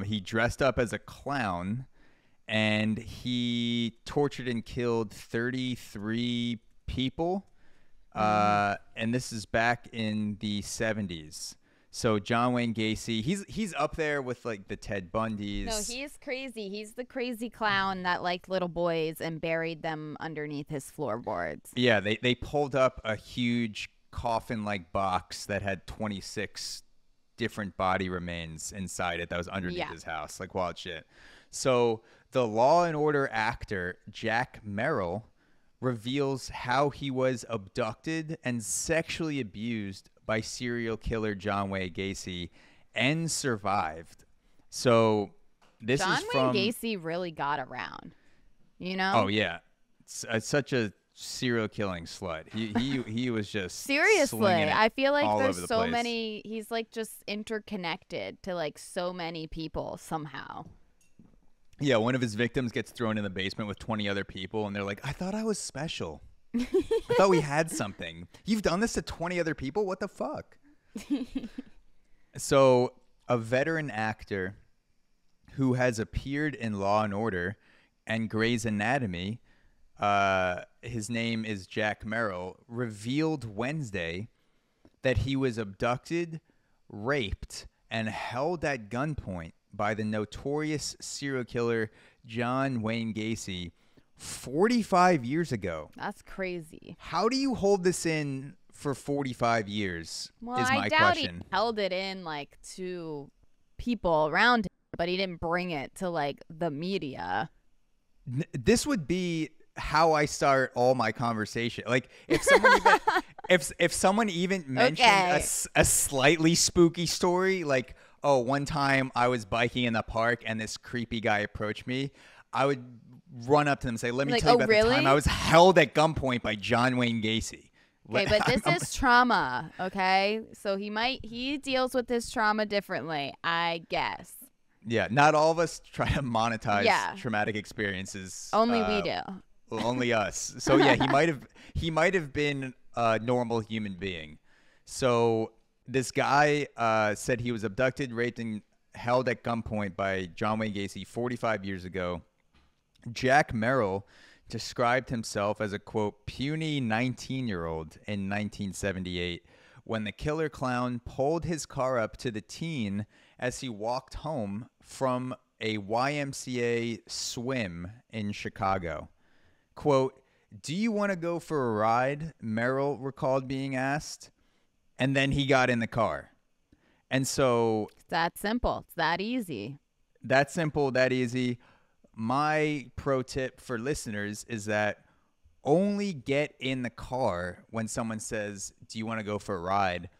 He dressed up as a clown, and he tortured and killed 33 people. And this is back in the 70s. So John Wayne Gacy, he's up there with like the Ted Bundys. No, he's crazy. He's the crazy clown that liked little boys and buried them underneath his floorboards. Yeah, they pulled up a huge coffin-like box that had 26 different body remains inside it that was underneath Yeah. his house. Like wild shit. So the Law and Order actor Jack Merrill reveals how he was abducted and sexually abused by serial killer John Wayne Gacy and survived. So this John is Wayne from Gacy really got around. You know? Oh yeah, such a serial killing slut. He was just Seriously, slinging it I feel like all over there's the so place. many. He's like just interconnected to like so many people somehow. Yeah, one of his victims gets thrown in the basement with 20 other people, and they're like, "I thought I was special. I thought we had something. You've done this to 20 other people? What the fuck?" So, a veteran actor who has appeared in Law and Order and Grey's Anatomy, his name is Jack Merrill, revealed Wednesday that he was abducted, raped, and held at gunpoint by the notorious serial killer John Wayne Gacy 45 years ago. That's crazy. How do you hold this in for 45 years Well, is my I doubt question. he held it in like to people around him, but he didn't bring it to like the media. This would be how I start all my conversation. Like if someone even, if someone even mentioned a slightly spooky story, like, oh, one time I was biking in the park and this creepy guy approached me, I would run up to them and say, "Let me Like, tell you oh, about really? the time I was held at gunpoint by John Wayne Gacy." Okay, but this is trauma, okay? So he deals with this trauma differently, I guess. Yeah, not all of us try to monetize Yeah. traumatic experiences. Only we do. Well, only us. So yeah, he might have been a normal human being. So this guy said he was abducted, raped, and held at gunpoint by John Wayne Gacy 45 years ago. Jack Merrill described himself as a, quote, puny 19-year-old in 1978 when the killer clown pulled his car up to the teen as he walked home from a YMCA swim in Chicago. Quote, "Do you want to go for a ride?" Merrill recalled being asked. And then he got in the car. And so It's that simple. It's that easy. that simple, that easy. My pro tip for listeners is that only get in the car when someone says, "Do you want to go for a ride?"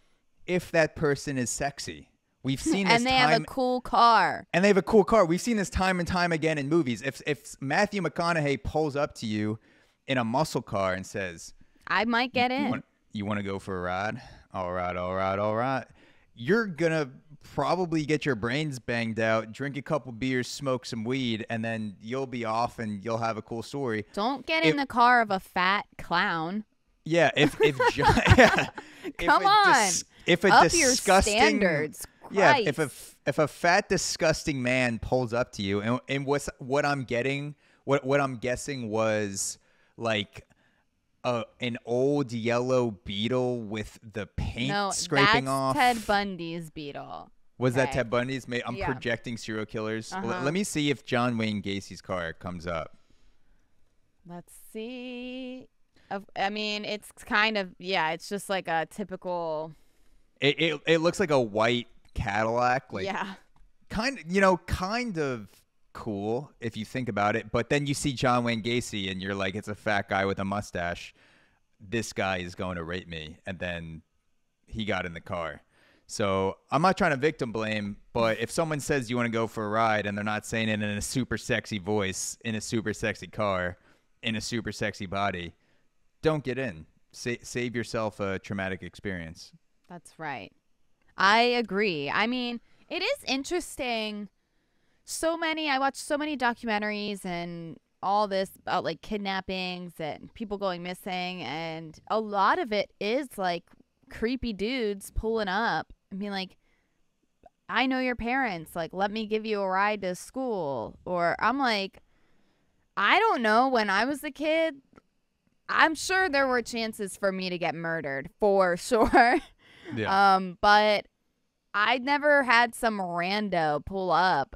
if that person is sexy. We've seen this And they have a cool car. And they have a cool car. We've seen this time and time again in movies. If Matthew McConaughey pulls up to you in a muscle car and says, I might get in. You want to go for a ride? All right, all right, all right. You're going to probably get your brains banged out, drink a couple beers, smoke some weed, and then you'll be off and you'll have a cool story. Don't get in the car of a fat clown. Yeah, yeah, Come on. If a Up disgusting your standards. Yeah, Christ. if a fat disgusting man pulls up to you and what I'm guessing was like an old yellow beetle with the paint scraping off. Ted Bundy's beetle. Was that Ted Bundy's? I'm Yeah. projecting serial killers. Uh-huh. Let me see if John Wayne Gacy's car comes up. Let's see. I mean, it's kind of, yeah, it's just like a typical. It looks like a white Cadillac, like Yeah. kind of cool if you think about it. But then you see John Wayne Gacy and you're like, it's a fat guy with a mustache. This guy is going to rape me. And then he got in the car. So I'm not trying to victim blame, but if someone says you want to go for a ride and they're not saying it in a super sexy voice, in a super sexy car, in a super sexy body, don't get in. Save yourself a traumatic experience. That's right. I agree. I mean, it is interesting. I watch so many documentaries and all this about like kidnappings and people going missing. And a lot of it is like creepy dudes pulling up and being like, I know your parents. Like, let me give you a ride to school. Or I'm like, I don't know. When I was a kid, I'm sure there were chances for me to get murdered for sure. Yeah. But I never had some rando pull up.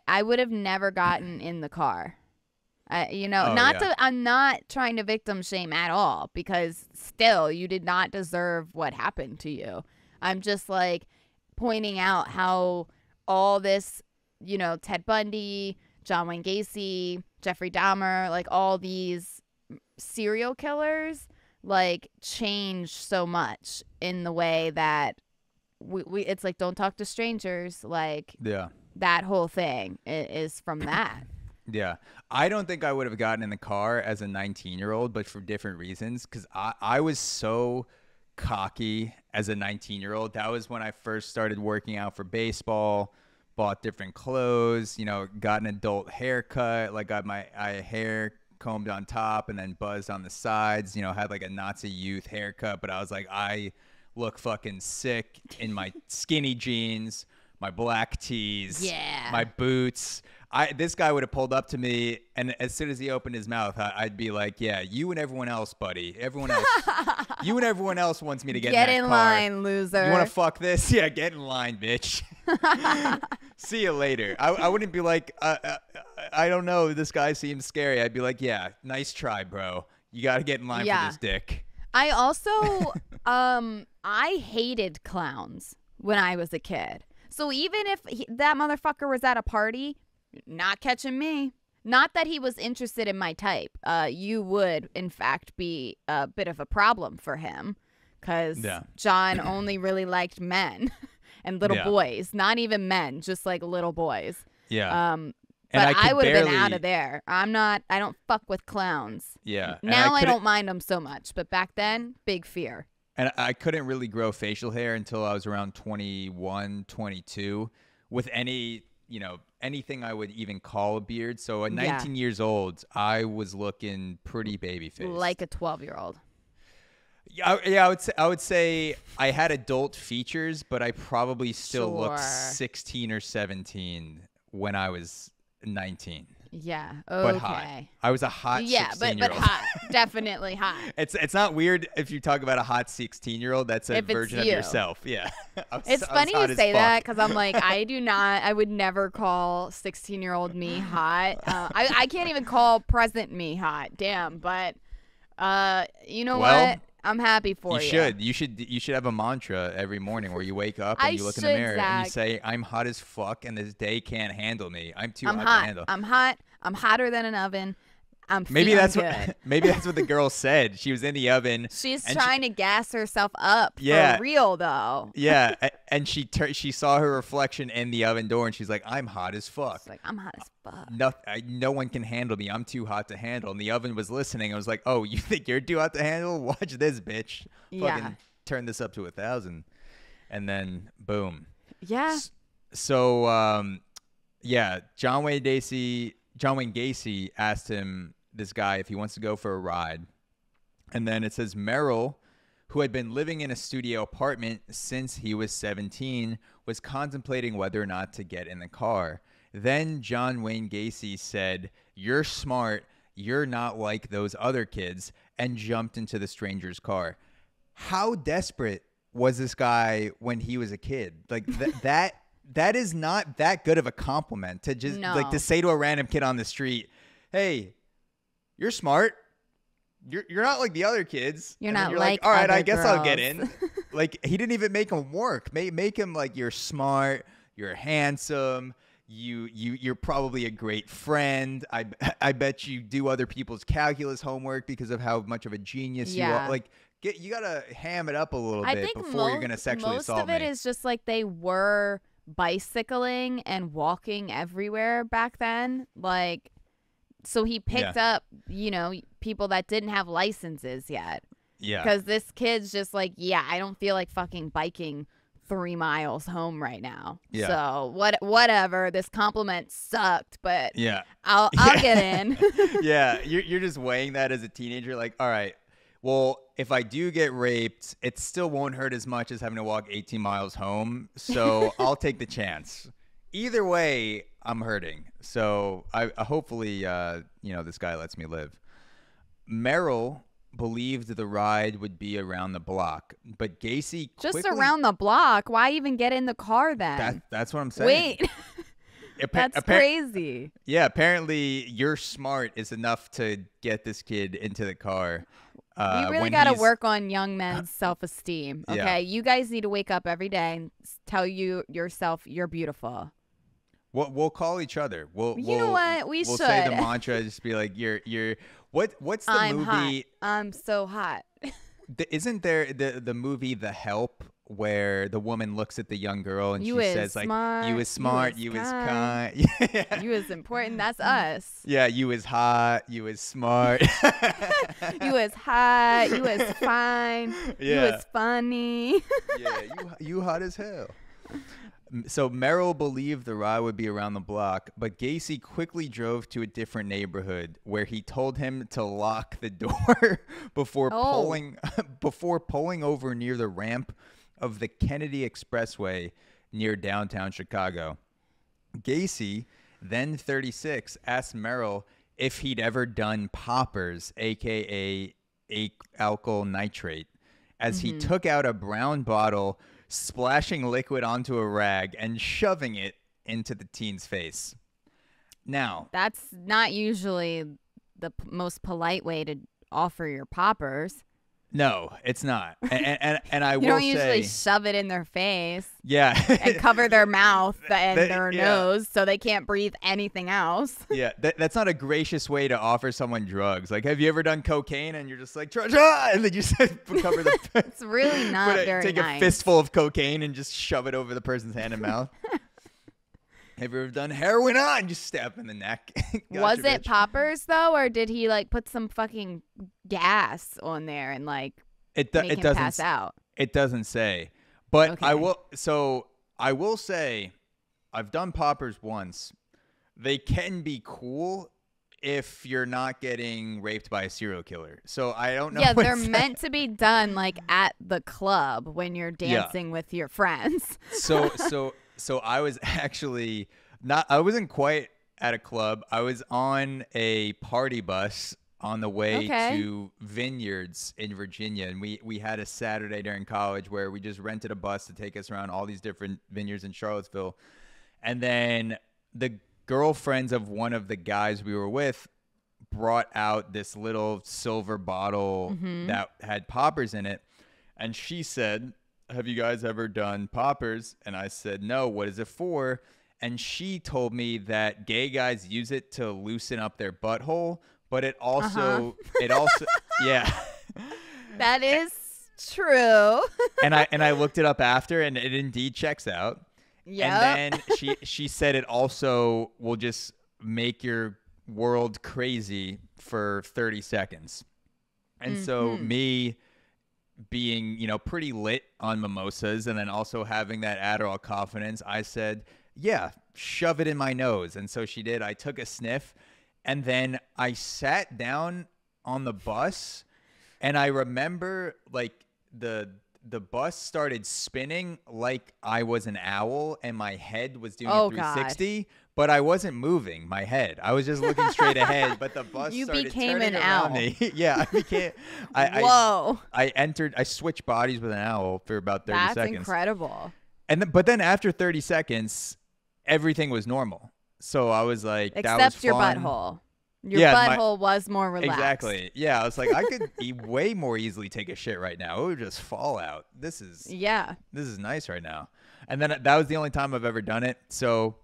I would have never gotten in the car. I'm not trying to victim shame at all, because still you did not deserve what happened to you. I'm just like, pointing out how all this, you know, Ted Bundy, John Wayne Gacy, Jeffrey Dahmer, like all these serial killers, like change so much in the way that we it's like don't talk to strangers, like that whole thing is from that. Yeah. I don't think I would have gotten in the car as a 19-year-old, but for different reasons, because I was so cocky as a 19-year-old. That was when I first started working out for baseball, bought different clothes, you know, got an adult haircut, like got my hair combed on top and then buzzed on the sides, you know, had like a Nazi youth haircut, but I was like, I look fucking sick in my skinny jeans, my black tees, my boots. This guy would have pulled up to me, and as soon as he opened his mouth, I'd be like, yeah, you and everyone else, buddy. Everyone else. You and everyone else wants me to get in that car. Line, loser. You want to fuck this? Yeah, get in line, bitch. See you later. I wouldn't be like, I don't know, this guy seems scary. I'd be like, yeah, nice try, bro. You got to get in line for this dick. I also, I hated clowns when I was a kid. So even if that motherfucker was at a party, not catching me. Not that he was interested in my type. You would, in fact, be a bit of a problem for him because John only really liked men and little boys. Not even men, just like little boys. Yeah. But I would have been out of there. I don't fuck with clowns. Yeah. Now I don't mind them so much. But back then, big fear. And I couldn't really grow facial hair until I was around 21, 22 with anything I would even call a beard. So at 19 years old, I was looking pretty baby-faced. Like a 12-year-old. Yeah, I would say I had adult features, but I probably still looked 16 or 17 when I was 19. Yeah. But Okay. hot. I was a hot 16-year-old. but hot. Definitely hot. It's not weird if you talk about a hot 16-year-old. That's a version of yourself. Yeah. It's funny you say that because I'm like, I would never call 16-year-old me hot. I can't even call present me hot. Damn. But you know what? I'm happy for you. You should have a mantra every morning where you wake up and you look in the mirror and you say, I'm hot as fuck and this day can't handle me. I'm too hot to handle. I'm hot. I'm hotter than an oven. Maybe that's what the girl said. She was in the oven. She's trying to gas herself up for real though. Yeah, and she saw her reflection in the oven door and she's like, I'm hot as fuck. She's like, I'm hot as fuck. No one can handle me. I'm too hot to handle. And the oven was listening. I was like, oh, you think you're too hot to handle? Watch this, bitch. Fucking turn this up to 1,000. And then boom. Yeah. So John Wayne Gacy asked this guy if he wants to go for a ride. And then it says Merrill, who had been living in a studio apartment since he was 17, was contemplating whether or not to get in the car. Then John Wayne Gacy said, "You're smart. You're not like those other kids," and jumped into the stranger's car. How desperate was this guy when he was a kid? Like that is not that good of a compliment to just like to say to a random kid on the street, "Hey, you're smart. You're not like the other kids." You're not like all right, I guess girls. I'll get in. Like he didn't even make him work. Make him like, you're smart. You're handsome. You're probably a great friend. I bet you do other people's calculus homework because of how much of a genius you are. Like you gotta ham it up a little bit before you're gonna sexually assault me. Most of it is just like they were bicycling and walking everywhere back then. Like, so he picked up, people that didn't have licenses yet. Yeah. Because this kid's just like, I don't feel like fucking biking 3 miles home right now. Yeah. So whatever. This compliment sucked, but I'll get in. Yeah. You're just weighing that as a teenager. Like, all right, well, if I do get raped, it still won't hurt as much as having to walk 18 miles home. So I'll take the chance. Either way, I'm hurting. So I hopefully, this guy lets me live. Merrill believed the ride would be around the block, but Gacy just around the block. Why even get in the car then? That's what I'm saying. Wait, that's crazy. Yeah, apparently you're smart is enough to get this kid into the car. We really when got to he's- work on young men's self-esteem. Okay, Yeah. you guys need to wake up every day and tell yourself you're beautiful. We'll call each other. You know what? We we'll say the should. mantra. Just be like, you're. What's the I'm movie? hot. I'm so hot. Isn't there the movie The Help where the woman looks at the young girl and You she is says like, smart, "You is smart, you you is is kind." Yeah. You is important. That's us. Yeah, you is hot, you is smart. You is hot. You is fine. You Yeah. is funny. Yeah, you hot as hell. So Merrill believed the ride would be around the block, but Gacy quickly drove to a different neighborhood where he told him to lock the door before pulling over near the ramp of the Kennedy Expressway near downtown Chicago. Gacy, then 36, asked Merrill if he'd ever done poppers, aka alkyl nitrate, as he took out a brown bottle, splashing liquid onto a rag and shoving it into the teen's face. Now, That's not usually the most polite way to offer your poppers. no, it's not. And I You will don't say, usually shove it in their face yeah, and cover their mouth and their yeah. nose so they can't breathe anything else. yeah, that's not a gracious way to offer someone drugs. Like, have you ever done cocaine and you're just like, "Tra-tra," and then you just cover the It's really not very take nice. a fistful of cocaine and just shove it over the person's hand and mouth. Have you ever done heroin on? Just stab in the neck. Gotcha, Was it bitch. poppers though, or did he like put some fucking gas on there and like It make him doesn't pass out? It doesn't say. But Okay. I will say I've done poppers once. They can be cool if you're not getting raped by a serial killer. So I don't know. Yeah, what they're to say. meant to be done like at the club when you're dancing with your friends. So I was actually I wasn't quite at a club. I was on a party bus on the way Okay. to Vineyards in Virginia, and we had a Saturday during college where we just rented a bus to take us around all these different vineyards in Charlottesville. And then the girlfriends of one of the guys we were with brought out this little silver bottle that had poppers in it, and she said, "Have you guys ever done poppers?" And I said, "No, what is it for?" And she told me that gay guys use it to loosen up their butthole, but it also yeah. That is true. And I looked it up after, and it indeed checks out. Yeah. And then she said it also will just make your world crazy for 30 seconds. And so me being, pretty lit on mimosas and then also having that Adderall confidence, I said, "Yeah, shove it in my nose." And so she did. I took a sniff, and then I sat down on the bus, and I remember like the bus started spinning like I was an owl, and my head was doing Oh, a 360, but I wasn't moving my head. I was just looking straight ahead, but the bus You started became turning an around owl. me. Yeah, I became. Whoa. I switched bodies with an owl for about 30 That's seconds. incredible. But then after 30 seconds, everything was normal. So I was like, that was Except your fun. butthole. Your Yeah, my- butthole was more relaxed. Exactly. Yeah, I was like, I could way more easily take a shit right now. It would just fall out. This is Yeah. nice right now. And then that was the only time I've ever done it. So,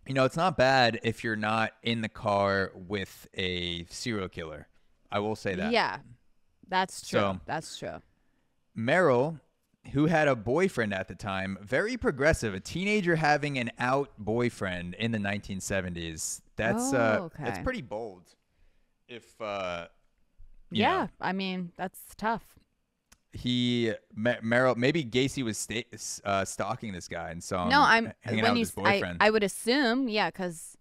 it's not bad if you're not in the car with a serial killer. I will say that. Yeah. That's true. So- That's true. Merrill, who had a boyfriend at the time, very progressive, a teenager having an out boyfriend in the 1970s. That's that's okay. pretty bold. If you Yeah. know, I mean, that's tough. Merrill, maybe Gacy was stalking this guy and saw him No, I'm hanging when out you with his boyfriend. I would assume, yeah, because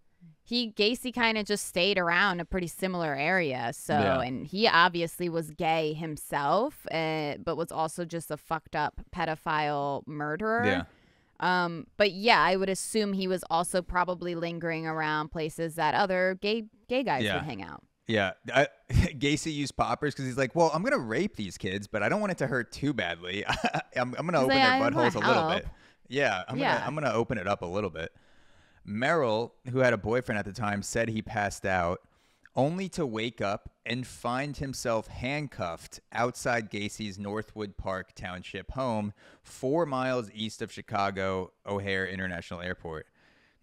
Gacy kind of just stayed around a pretty similar area. So, Yeah. and he obviously was gay himself, but was also just a fucked up pedophile murderer. Yeah. But yeah, I would assume he was also probably lingering around places that other gay guys Yeah. would hang out. Yeah, Gacy used poppers because he's like, well, I'm gonna rape these kids, but I don't want it to hurt too badly. I'm gonna open like, their I wanna buttholes a little help. bit. Yeah, I'm gonna open it up a little bit. Merrill, who had a boyfriend at the time, said he passed out. only to wake up and find himself handcuffed outside Gacy's Northwood Park Township home, 4 miles east of Chicago O'Hare International Airport.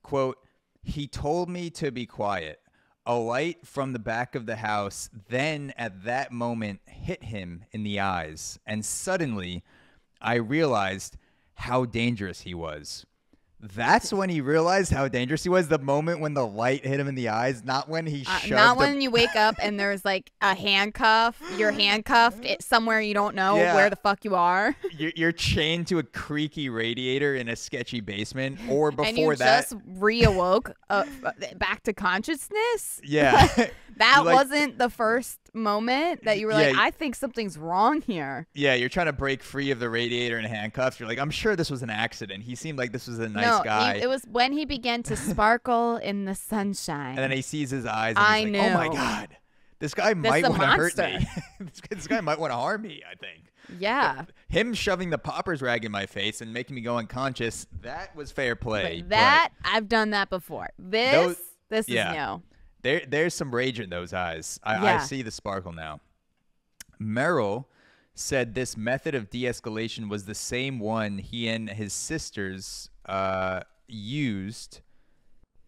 Quote, he told me to be quiet. A light from the back of the house then at that moment hit him in the eyes, and suddenly I realized how dangerous he was. That's when he realized how dangerous he was, the moment when the light hit him in the eyes, not when he shoved not when you wake up and there's like a handcuff. You're handcuffed somewhere you don't know where the fuck you are. You're chained to a creaky radiator in a sketchy basement, or before and you that. just reawoke back to consciousness. Yeah. That wasn't the first moment that you were like, I think something's wrong here. Yeah, you're trying to break free of the radiator and handcuffs. You're like, I'm sure this was an accident. He seemed like this was a nice guy. It was when he began to sparkle in the sunshine. And then he sees his eyes and he's like, oh my God, this guy might want to hurt me. This guy might want to harm me, I think. Yeah. But him shoving the popper's rag in my face and making me go unconscious, that was fair play. I've done that before. This is new. There's some rage in those eyes. I see the sparkle now. Merrill said this method of de-escalation was the same one he and his sisters used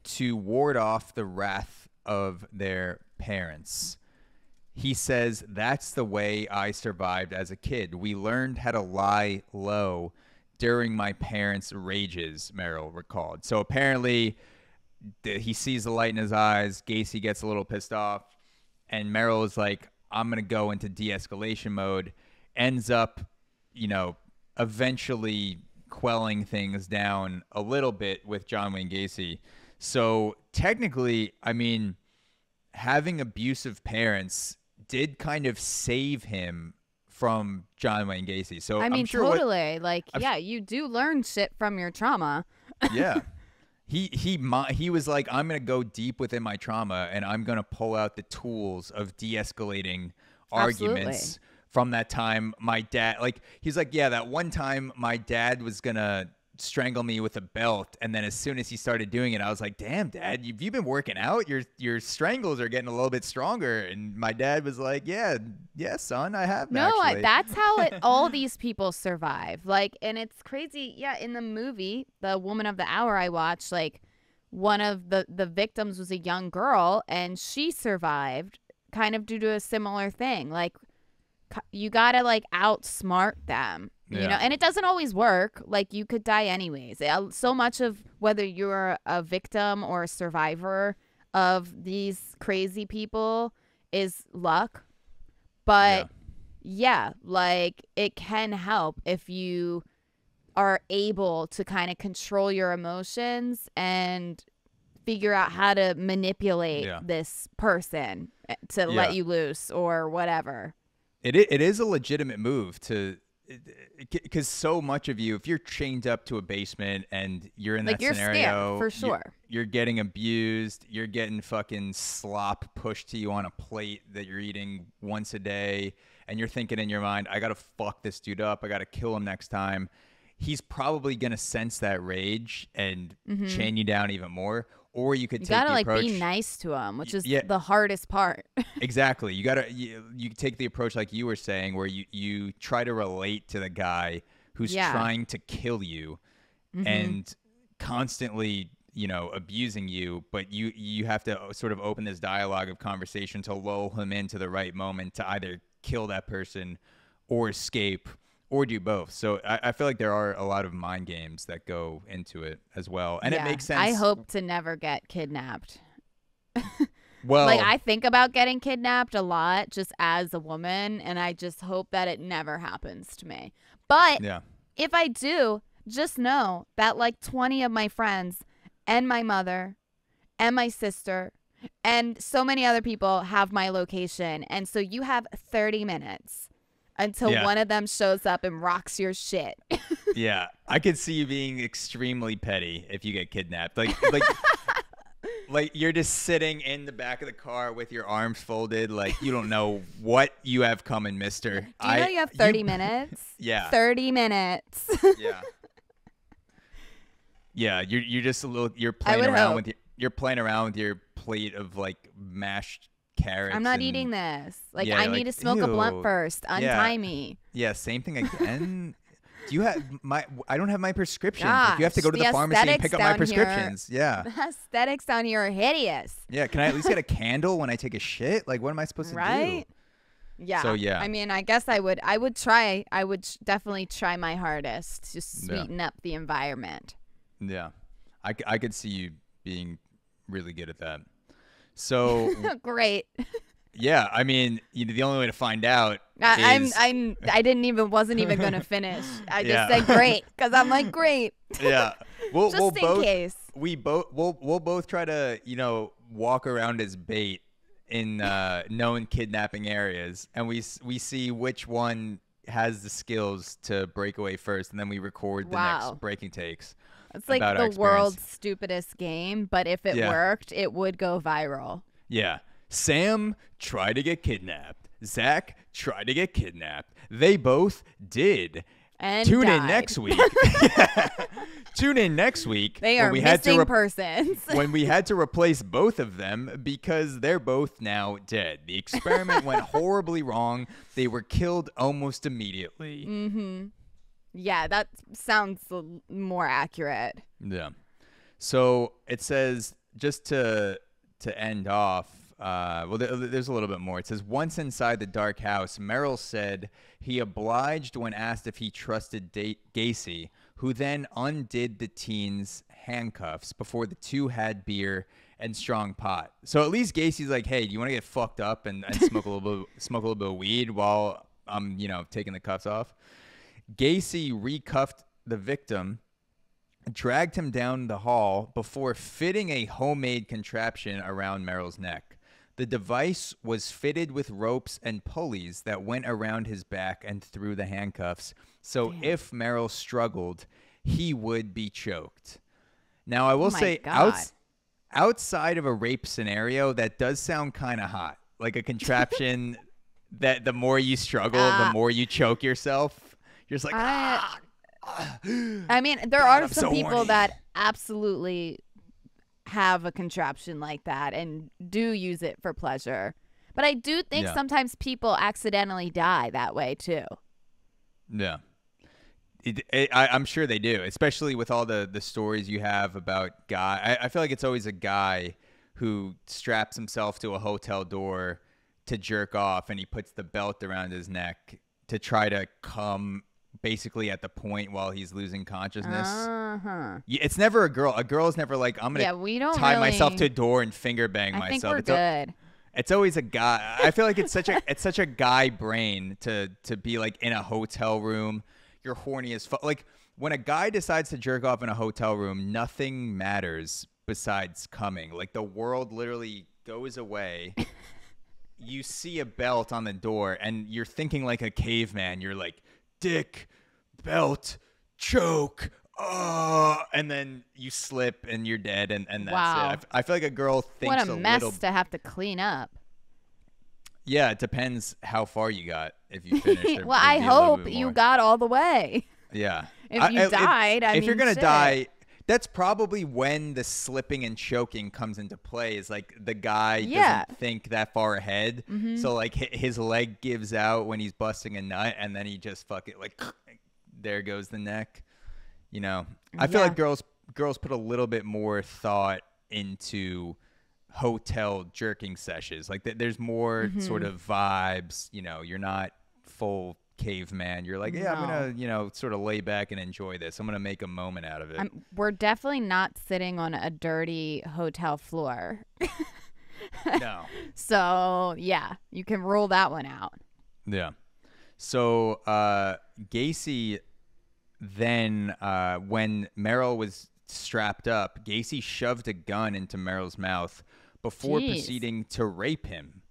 to ward off the wrath of their parents. He says, that's the way I survived as a kid. We learned how to lie low during my parents' rages, Merrill recalled. So apparently he sees the light in his eyes. Gacy gets a little pissed off. And Merrill is like, I'm going to go into de-escalation mode. Ends up, eventually quelling things down a little bit with John Wayne Gacy. So technically, I mean, having abusive parents did kind of save him from John Wayne Gacy. So I mean, I'm sure totally. You do learn shit from your trauma. Yeah. He was like, I'm going to go deep within my trauma and I'm going to pull out the tools of de-escalating arguments from that time. My dad, he's like, yeah, that one time my dad was going to strangle me with a belt. And then as soon as he started doing it, I was like, damn, Dad, you've been working out. Your strangles are getting a little bit stronger. And my dad was like, yeah, son, I have. That's how all these people survive. And it's crazy. Yeah. In the movie, The Woman of the Hour I watched, one of the victims was a young girl and she survived kind of due to a similar thing. You got to outsmart them. And it doesn't always work. You could die anyways. So much of whether you're a victim or a survivor of these crazy people is luck. But it can help if you are able to kind of control your emotions and figure out how to manipulate this person to let you loose or whatever. It is a legitimate move because so much of you, if you're chained up to a basement and you're in that scenario, scared, for sure. You're getting abused, you're getting fucking slop pushed to you on a plate that you're eating once a day, and you're thinking in your mind, I gotta fuck this dude up, I gotta kill him next time. He's probably gonna sense that rage and chain you down even more. Or you could take the approach. You gotta be nice to him, which is the hardest part. Exactly. You take the approach like you were saying, where you try to relate to the guy who's trying to kill you and constantly, abusing you. But you have to sort of open this dialogue of conversation to lull him into the right moment to either kill that person or escape. Or do both. So I feel like there are a lot of mind games that go into it as well. And it makes sense. I hope to never get kidnapped. Well, I think about getting kidnapped a lot just as a woman. And I just hope that it never happens to me. But if I do, just know that 20 of my friends and my mother and my sister and so many other people have my location. And so you have 30 minutes. Until one of them shows up and rocks your shit. Yeah, I could see you being extremely petty if you get kidnapped. Like you're just sitting in the back of the car with your arms folded, you don't know what you have coming, mister. Do you know you have 30 minutes? Yeah. 30 minutes. Yeah. Yeah, you're just you're playing around with your plate of mashed carrots. I'm not and, eating this. Like, yeah, I you're need like, to smoke a blunt ew. first. Untie me. Yeah, same thing again. Do you have I don't have my prescriptions. Like, you have to Gosh, go to the the pharmacy and pick aesthetics up my down prescriptions. here- Yeah. The aesthetics down here are hideous. Yeah. Can I at least get a candle when I take a shit? Like, what am I supposed to do? Right? Yeah. So, yeah. I mean, I guess I would try. I would definitely try my hardest to sweeten up the environment. Yeah. I could see you being really good at that. So Great. yeah, I mean, the only way to find out I is wasn't even gonna finish. I just Yeah. said great because I'm like great. yeah. We'll Just in both case. we'll both try to walk around as bait in known kidnapping areas, and we see which one has the skills to break away first, and then we record the Wow. next breaking takes. It's like about our the world's experience. stupidest game, but if it Yeah. worked, it would go viral. Yeah. Sam tried to get kidnapped. Zach tried to get kidnapped. They both did. And Tune in died. next week. Tune in next week. They when are we had to missing persons. when we had to replace both of them because they're both now dead. The experiment went horribly wrong. They were killed almost immediately. Yeah, that sounds more accurate. Yeah. So it says, just to end off, there's a little bit more. It says, once inside the dark house, Merrill said he obliged when asked if he trusted Gacy, who then undid the teen's handcuffs before the two had beer and strong pot. So at least Gacy's like, hey, do you want to get fucked up and smoke a little bit of weed while I'm taking the cuffs off? Gacy recuffed the victim, dragged him down the hall before fitting a homemade contraption around Merrill's neck. The device was fitted with ropes and pulleys that went around his back and through the handcuffs, so if Merrill struggled, he would be choked. Now, I will say, outside of a rape scenario, that does sound kind of hot. Like a contraption that the more you struggle, the more you choke yourself. You're just like, I mean, there God, are I'm some so people horny. that absolutely have a contraption like that and do use it for pleasure. But I do think sometimes people accidentally die that way too. Yeah. I'm sure they do, especially with all the stories you have about guy. I feel like it's always a guy who straps himself to a hotel door to jerk off, and he puts the belt around his neck to try to come basically at the point while he's losing consciousness. It's never a girl. A girl is never like, I'm gonna tie myself to a door and finger bang myself. I think we're good. It's always a guy. I feel like it's such a guy brain to be like in a hotel room. You're horny as fuck. Like when a guy decides to jerk off in a hotel room, nothing matters besides coming. Like the world literally goes away. You see a belt on the door and you're thinking like a caveman. You're like, dick, belt, choke, and then you slip and you're dead, and that's it. I feel like a girl thinks what a mess to have to clean up. Yeah, it depends how far you got. If you finished, well, I hope you got all the way. Yeah. If you died, if you're gonna shit. die, that's probably when the slipping and choking comes into play. Is like the guy doesn't think that far ahead, so like his leg gives out when he's busting a nut, and then he just like there goes the neck. I feel like girls put a little bit more thought into hotel jerking sessions. Like there's more sort of vibes. You're not full caveman. You're like, I'm gonna sort of lay back and enjoy this. I'm gonna make a moment out of it. We're definitely not sitting on a dirty hotel floor. No. So yeah, you can rule that one out. Yeah. So Gacy then when Merrill was strapped up, Gacy shoved a gun into Merrill's mouth before proceeding to rape him.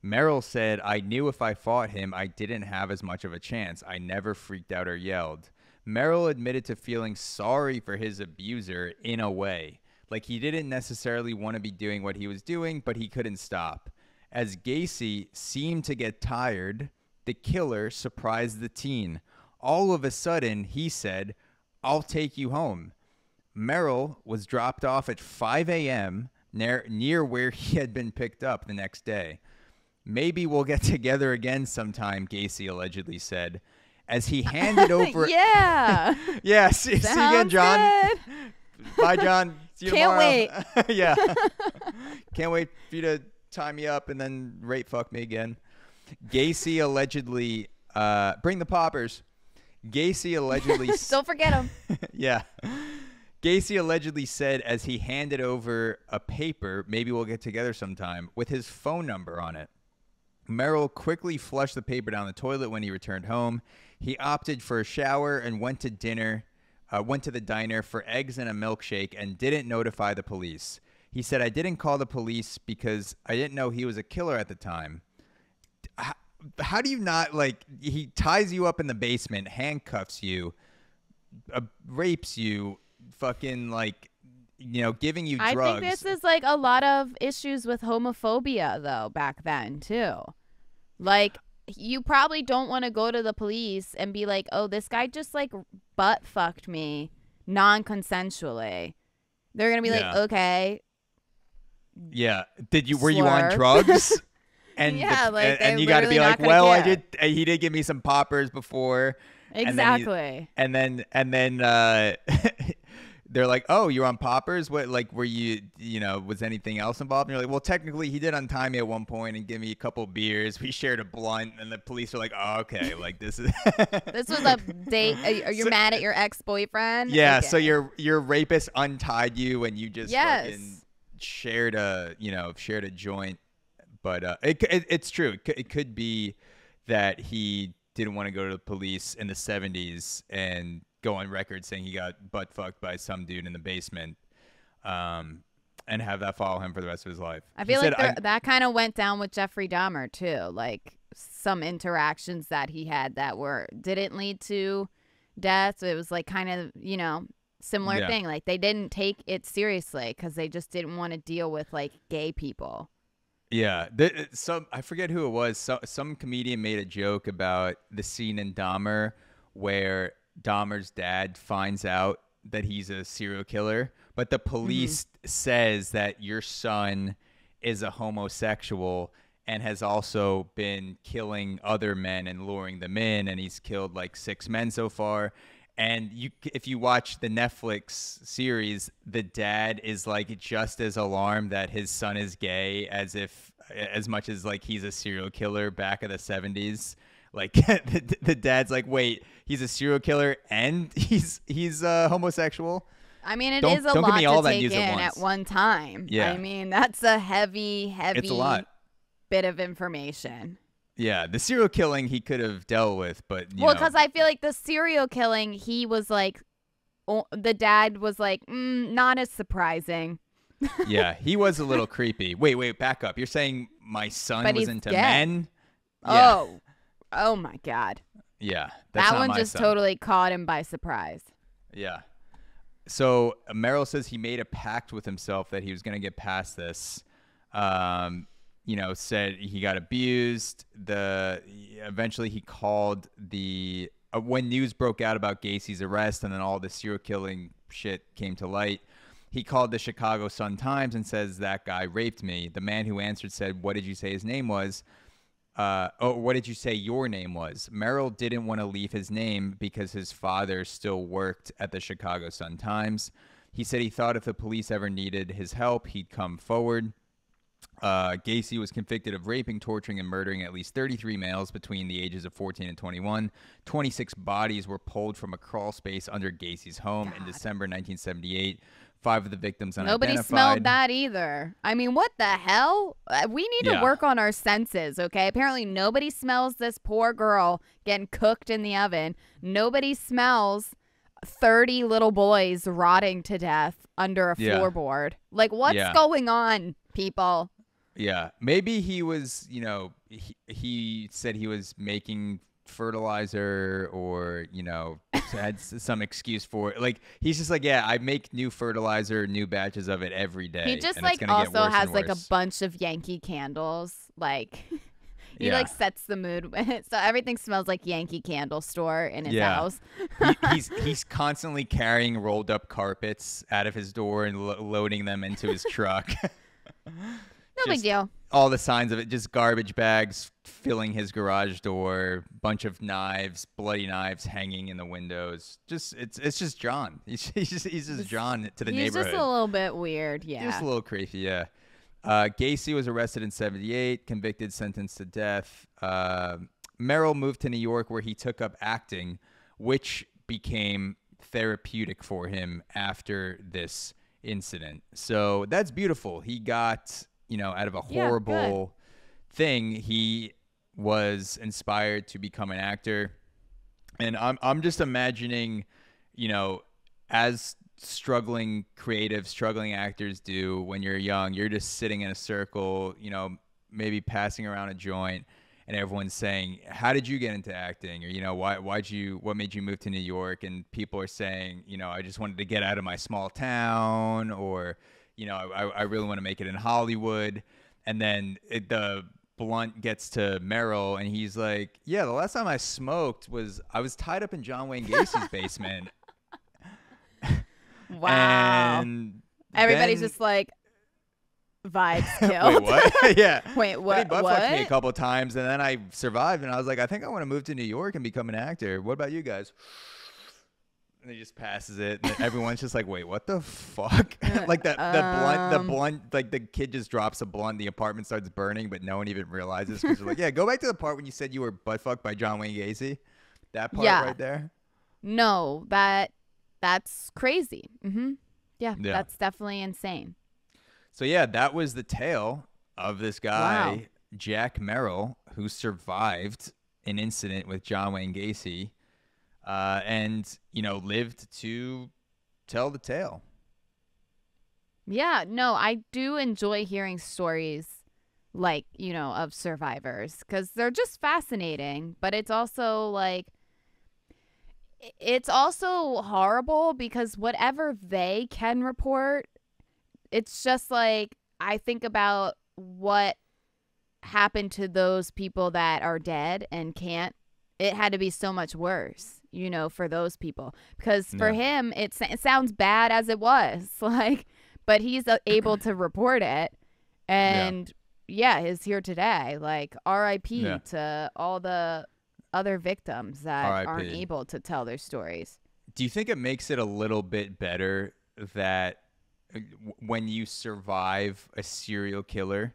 Merrill said, I knew if I fought him, I didn't have as much of a chance. I never freaked out or yelled. Merrill admitted to feeling sorry for his abuser in a way. Like he didn't necessarily want to be doing what he was doing, but he couldn't stop. As Gacy seemed to get tired, the killer surprised the teen. All of a sudden, he said, I'll take you home. Merrill was dropped off at 5 a.m., near where he had been picked up the next day. Maybe we'll get together again sometime, Gacy allegedly said, as he handed over. Yeah. Yeah. See you again, John. Good. Bye, John. See you Can't tomorrow. wait. Yeah. Can't wait for you to tie me up and then rape fuck me again. Gacy allegedly, bring the poppers. Gacy allegedly. Don't forget him. Yeah. Gacy allegedly said as he handed over a paper, maybe we'll get together sometime, with his phone number on it. Merrill quickly flushed the paper down the toilet when he returned home. He opted for a shower and went to the diner for eggs and a milkshake and didn't notify the police. He said, I didn't call the police because I didn't know he was a killer at the time. How do you not, like, he ties you up in the basement, handcuffs you, rapes you, fucking, like, you know, giving you drugs. I think this is like a lot of issues with homophobia, though, back then, too. Like, you probably don't want to go to the police and be like, oh, this guy just, like, butt fucked me non-consensually. They're going to be like, okay. Yeah. Were you on drugs? And yeah, and you got to be like, well, he did give me some poppers before. Exactly. And then they're like, oh, you're on poppers? What, like, were you know, was anything else involved? And you're like, well, technically he did untie me at one point and give me a couple beers. We shared a blunt, and the police are like, oh, okay, like this is. This was a date. Are you mad at your ex-boyfriend? Yeah. Okay. So your rapist untied you and you just fucking shared a joint. But it's true. It could be that he didn't want to go to the police in the 70s and go on record saying he got butt fucked by some dude in the basement, and have that follow him for the rest of his life. I feel like that kind of went down with Jeffrey Dahmer too. Like some interactions that he had that didn't lead to death. So it was like kind of, you know, similar thing. Like they didn't take it seriously because they just didn't want to deal with like gay people. Yeah, I forget who it was. Some comedian made a joke about the scene in Dahmer where Dahmer's dad finds out that he's a serial killer, but the police says that your son is a homosexual and has also been killing other men and luring them in, and he's killed like 6 men so far. And if you watch the Netflix series, the dad is like just as alarmed that his son is gay as much as like he's a serial killer back in the 70s. Like the dad's like, wait, he's a serial killer and he's homosexual. I mean, it is a lot to take in at one time. Yeah. I mean, that's a heavy it's a lot. Bit of information. Yeah, the serial killing he could have dealt with, but because I feel like the serial killing, he was like, the dad was like, not as surprising. Yeah, he was a little creepy. Wait, back up. You're saying my son was into men? Yeah. Oh my God. Yeah, that one just totally caught him by surprise. Yeah. So Merrill says he made a pact with himself that he was going to get past this. Said he got abused. Eventually he called when news broke out about Gacy's arrest and then all the serial killing shit came to light, he called the Chicago Sun-Times and says, that guy raped me. The man who answered said, what did you say his name was? What did you say your name was? Merrill didn't want to leave his name because his father still worked at the Chicago Sun-Times. He said he thought if the police ever needed his help, he'd come forward. Gacy was convicted of raping, torturing, and murdering at least 33 males between the ages of 14 and 21. 26 bodies were pulled from a crawl space under Gacy's home in December 1978. 5 of the victims unidentified. Nobody smelled that either. I mean, what the hell? We need to work on our senses, okay? Apparently nobody smells this poor girl getting cooked in the oven. Nobody smells 30 little boys rotting to death under a floorboard. Like, what's going on, people? Yeah. Maybe he was, he said he was making fertilizer or, had some excuse for it. Like, he's just like, I make new fertilizer, new batches of it every day. He just like also has like a bunch of Yankee candles. Like, he like sets the mood. So everything smells like Yankee Candle store in his house. he's constantly carrying rolled up carpets out of his door and loading them into his truck. No big Just deal. all the signs of it, just garbage bags filling his garage door, bunch of knives, bloody knives hanging in the windows. Just it's just John. He's just John to the He's neighborhood. just a little bit weird. Just Yeah. a little creepy, yeah. Gacy was arrested in 78, convicted, sentenced to death. Merrill moved to New York where he took up acting, which became therapeutic for him after this incident. So that's beautiful. He got, out of a horrible thing, he was inspired to become an actor. And I'm just imagining, as struggling creatives, struggling actors do when you're young, you're just sitting in a circle, maybe passing around a joint, and everyone's saying, how did you get into acting? Or, what made you move to New York? And people are saying, I just wanted to get out of my small town, or, I really want to make it in Hollywood. And then the blunt gets to Merrill, and he's like, yeah, the last time I smoked I was tied up in John Wayne Gacy's basement. Wow. And Everybody's then, just like, vibes killed. wait, what? Yeah. Wait, what? Then he butt fucked me a What? couple times, and then I survived, and I was like, I think I want to move to New York and become an actor. What about you guys? And he just passes it, and everyone's just like, wait, what the fuck? Like the blunt, like the kid just drops a blunt, the apartment starts burning, but no one even realizes, because they're like, yeah, go back to the part when you said you were butt fucked by John Wayne Gacy. That part right there. No, that's crazy. Yeah, that's definitely insane. So yeah, that was the tale of this guy, Wow. Jack Merrill, who survived an incident with John Wayne Gacy, and lived to tell the tale. Yeah, no, I do enjoy hearing stories like, of survivors, because they're just fascinating, but it's also like, it's also horrible because whatever they can report, it's just like, I think about what happened to those people that are dead and can't. It had to be so much worse, for those people, because for him, it sounds bad as it was, like, but he's able to report it, and is here today. Like, R.I.P. to all the other victims that aren't able to tell their stories. Do you think it makes it a little bit better that when you survive a serial killer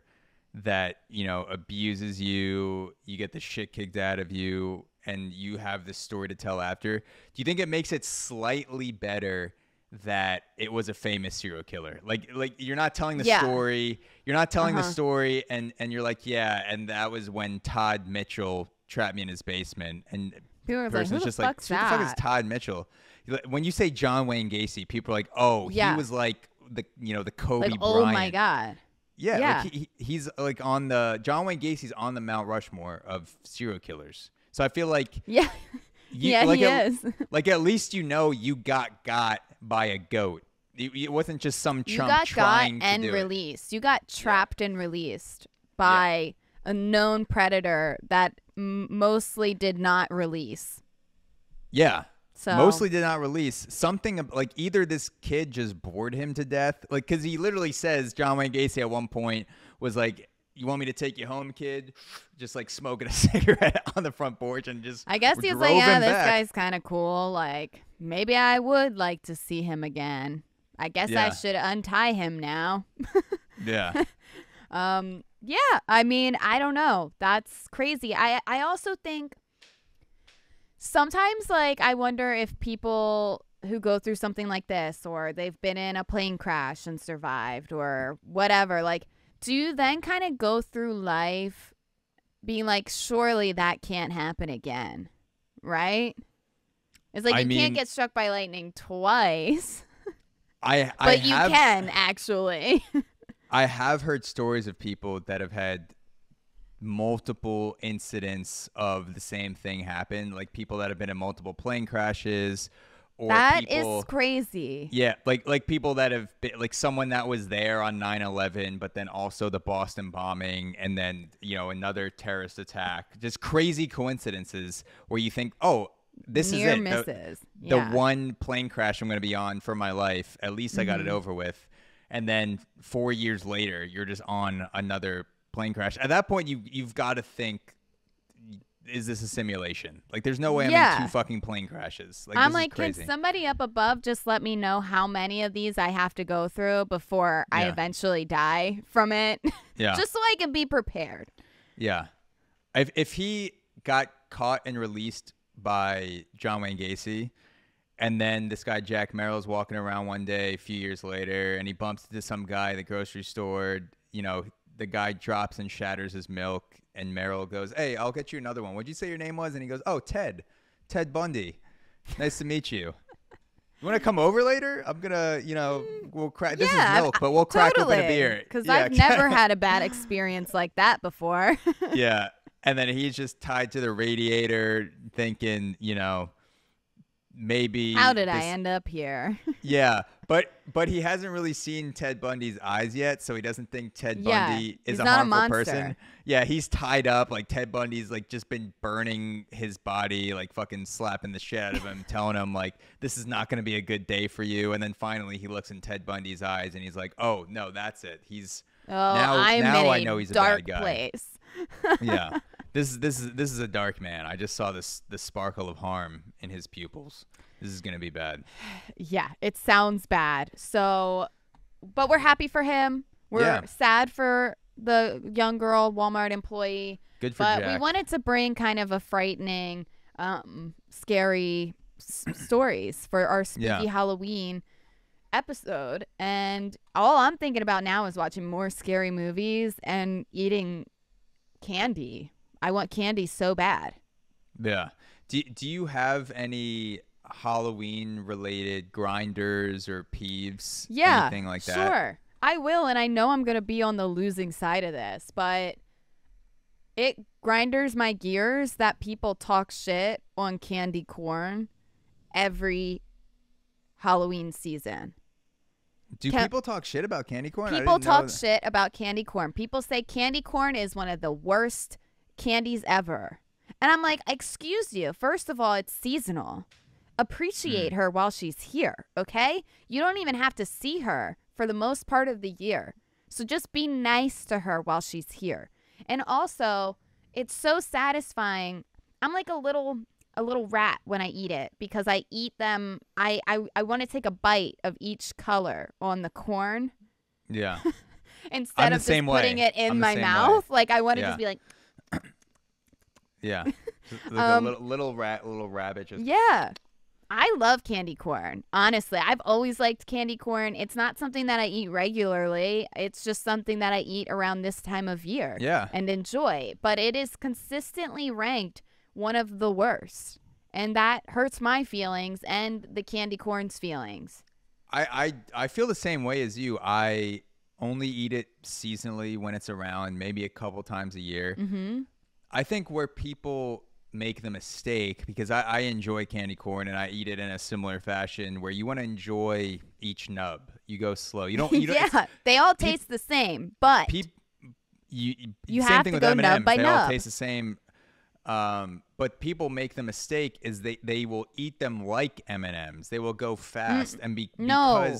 that, abuses you, you get the shit kicked out of you, and you have this story to tell after? Do you think it makes it slightly better that it was a famous serial killer? Like you're not telling the story. You're not telling the story, and you're like, yeah, and that was when Todd Mitchell trapped me in his basement, and people are like, who the just fuck's like, who the fuck is that? Todd Mitchell? When you say John Wayne Gacy, people are like, oh, he was like the Kobe Like, Bryant. oh my God. Yeah. Like he's like on the John Wayne Gacy's on the Mount Rushmore of serial killers. So I feel like he is. Like, at least you got by a goat. It wasn't just some chump You got trying to and do released. You got trapped and released by a known predator that mostly did not release. Yeah. So Mostly did not release. Something like either this kid just bored him to death. Like, because he literally says, John Wayne Gacy at one point was like, you want me to take you home, kid? Just like smoking a cigarette on the front porch, and just I guess he was like, drove yeah, him this back. guy's kind of cool. Like, maybe I would like to see him again. I guess I should untie him now. Yeah. Yeah, I mean, I don't know. That's crazy. I also think sometimes, like, I wonder if people who go through something like this, or they've been in a plane crash and survived, or whatever, like, do you then kind of go through life being like, surely that can't happen again, right? It's like, you can't get struck by lightning twice, but you can actually. I have heard stories of people that have had multiple incidents of the same thing happen, like people that have been in multiple plane crashes. Or that people, is crazy. Yeah, like people that have been, like someone that was there on 9/11, but then also the Boston bombing, and then another terrorist attack. Just crazy coincidences where you think, oh, this Near is it. misses. The one plane crash I'm going to be on for my life. At least I got it over with. and then 4 years later you're just on another plane crash. At that point, you've got to think, is this a simulation? Like, there's no way I'm in 2 fucking plane crashes. Like, I'm this like, is crazy. can somebody up above just let me know how many of these I have to go through before I eventually die from it? Yeah. Just so I can be prepared. Yeah. If he got caught and released by John Wayne Gacy, and then this guy Jack Merrill's walking around one day a few years later, and he bumps into some guy at the grocery store, you know, the guy drops and shatters his milk, and Merrill goes, "Hey, I'll get you another one. What'd you say your name was?" And he goes, "Oh, Ted Bundy. Nice to meet you. You want to come over later? I'm gonna, you know, we'll crack. This is milk, but we'll crack open a beer." Because I've never had a bad experience like that before. Yeah. And then he's just tied to the radiator thinking, you know, maybe. How did I end up here? Yeah. But he hasn't really seen Ted Bundy's eyes yet, so he doesn't think Ted Bundy is a harmful person. Yeah, he's tied up. Like, Ted Bundy's like just been burning his body, like fucking slapping the shit out of him, telling him like, this is not going to be a good day for you. And then finally he looks in Ted Bundy's eyes and he's like, oh no, that's it. He's now I know he's a bad guy. Place. Yeah. This is a dark man. I just saw this sparkle of harm in his pupils. This is going to be bad. Yeah, it sounds bad. So, but we're happy for him. We're sad for the young girl, Walmart employee. Good for Jack. But we wanted to bring kind of a frightening, scary stories for our spooky Halloween episode. And all I'm thinking about now is watching more scary movies and eating candy. I want candy so bad. Yeah. Do you have any Halloween related grinders or peeves? Yeah. Anything like that? Sure. I will, and I know I'm going to be on the losing side of this, but it grinders my gears that people talk shit on candy corn every Halloween season. Do people talk shit about candy corn? People talk shit about candy corn. People say candy corn is one of the worst candies ever. And I'm like, excuse you. First of all, it's seasonal. Appreciate her while she's here, okay? You don't even have to see her for the most part of the year. So just be nice to her while she's here. And also, it's so satisfying. I'm like a little rat when I eat it because I eat them. I want to take a bite of each color on the corn. Yeah. Instead of just putting it in my mouth. Like, I want to just be like. Yeah. Like a little rabbit. Just. Yeah. I love candy corn. Honestly, I've always liked candy corn. It's not something that I eat regularly. It's just something that I eat around this time of year. Yeah. And enjoy. But it is consistently ranked one of the worst. And that hurts my feelings and the candy corn's feelings. I feel the same way as you. I only eat it seasonally when it's around, maybe a couple times a year. Mm-hmm. I think where people make the mistake, because I enjoy candy corn and I eat it in a similar fashion, where you want to enjoy each nub. You go slow. You don't. Yeah, they all taste the same, but you same have thing to with go M&Ms. nub by they nub. They all all taste the same. But people make the mistake is they will eat them like M&Ms. They will go fast and no.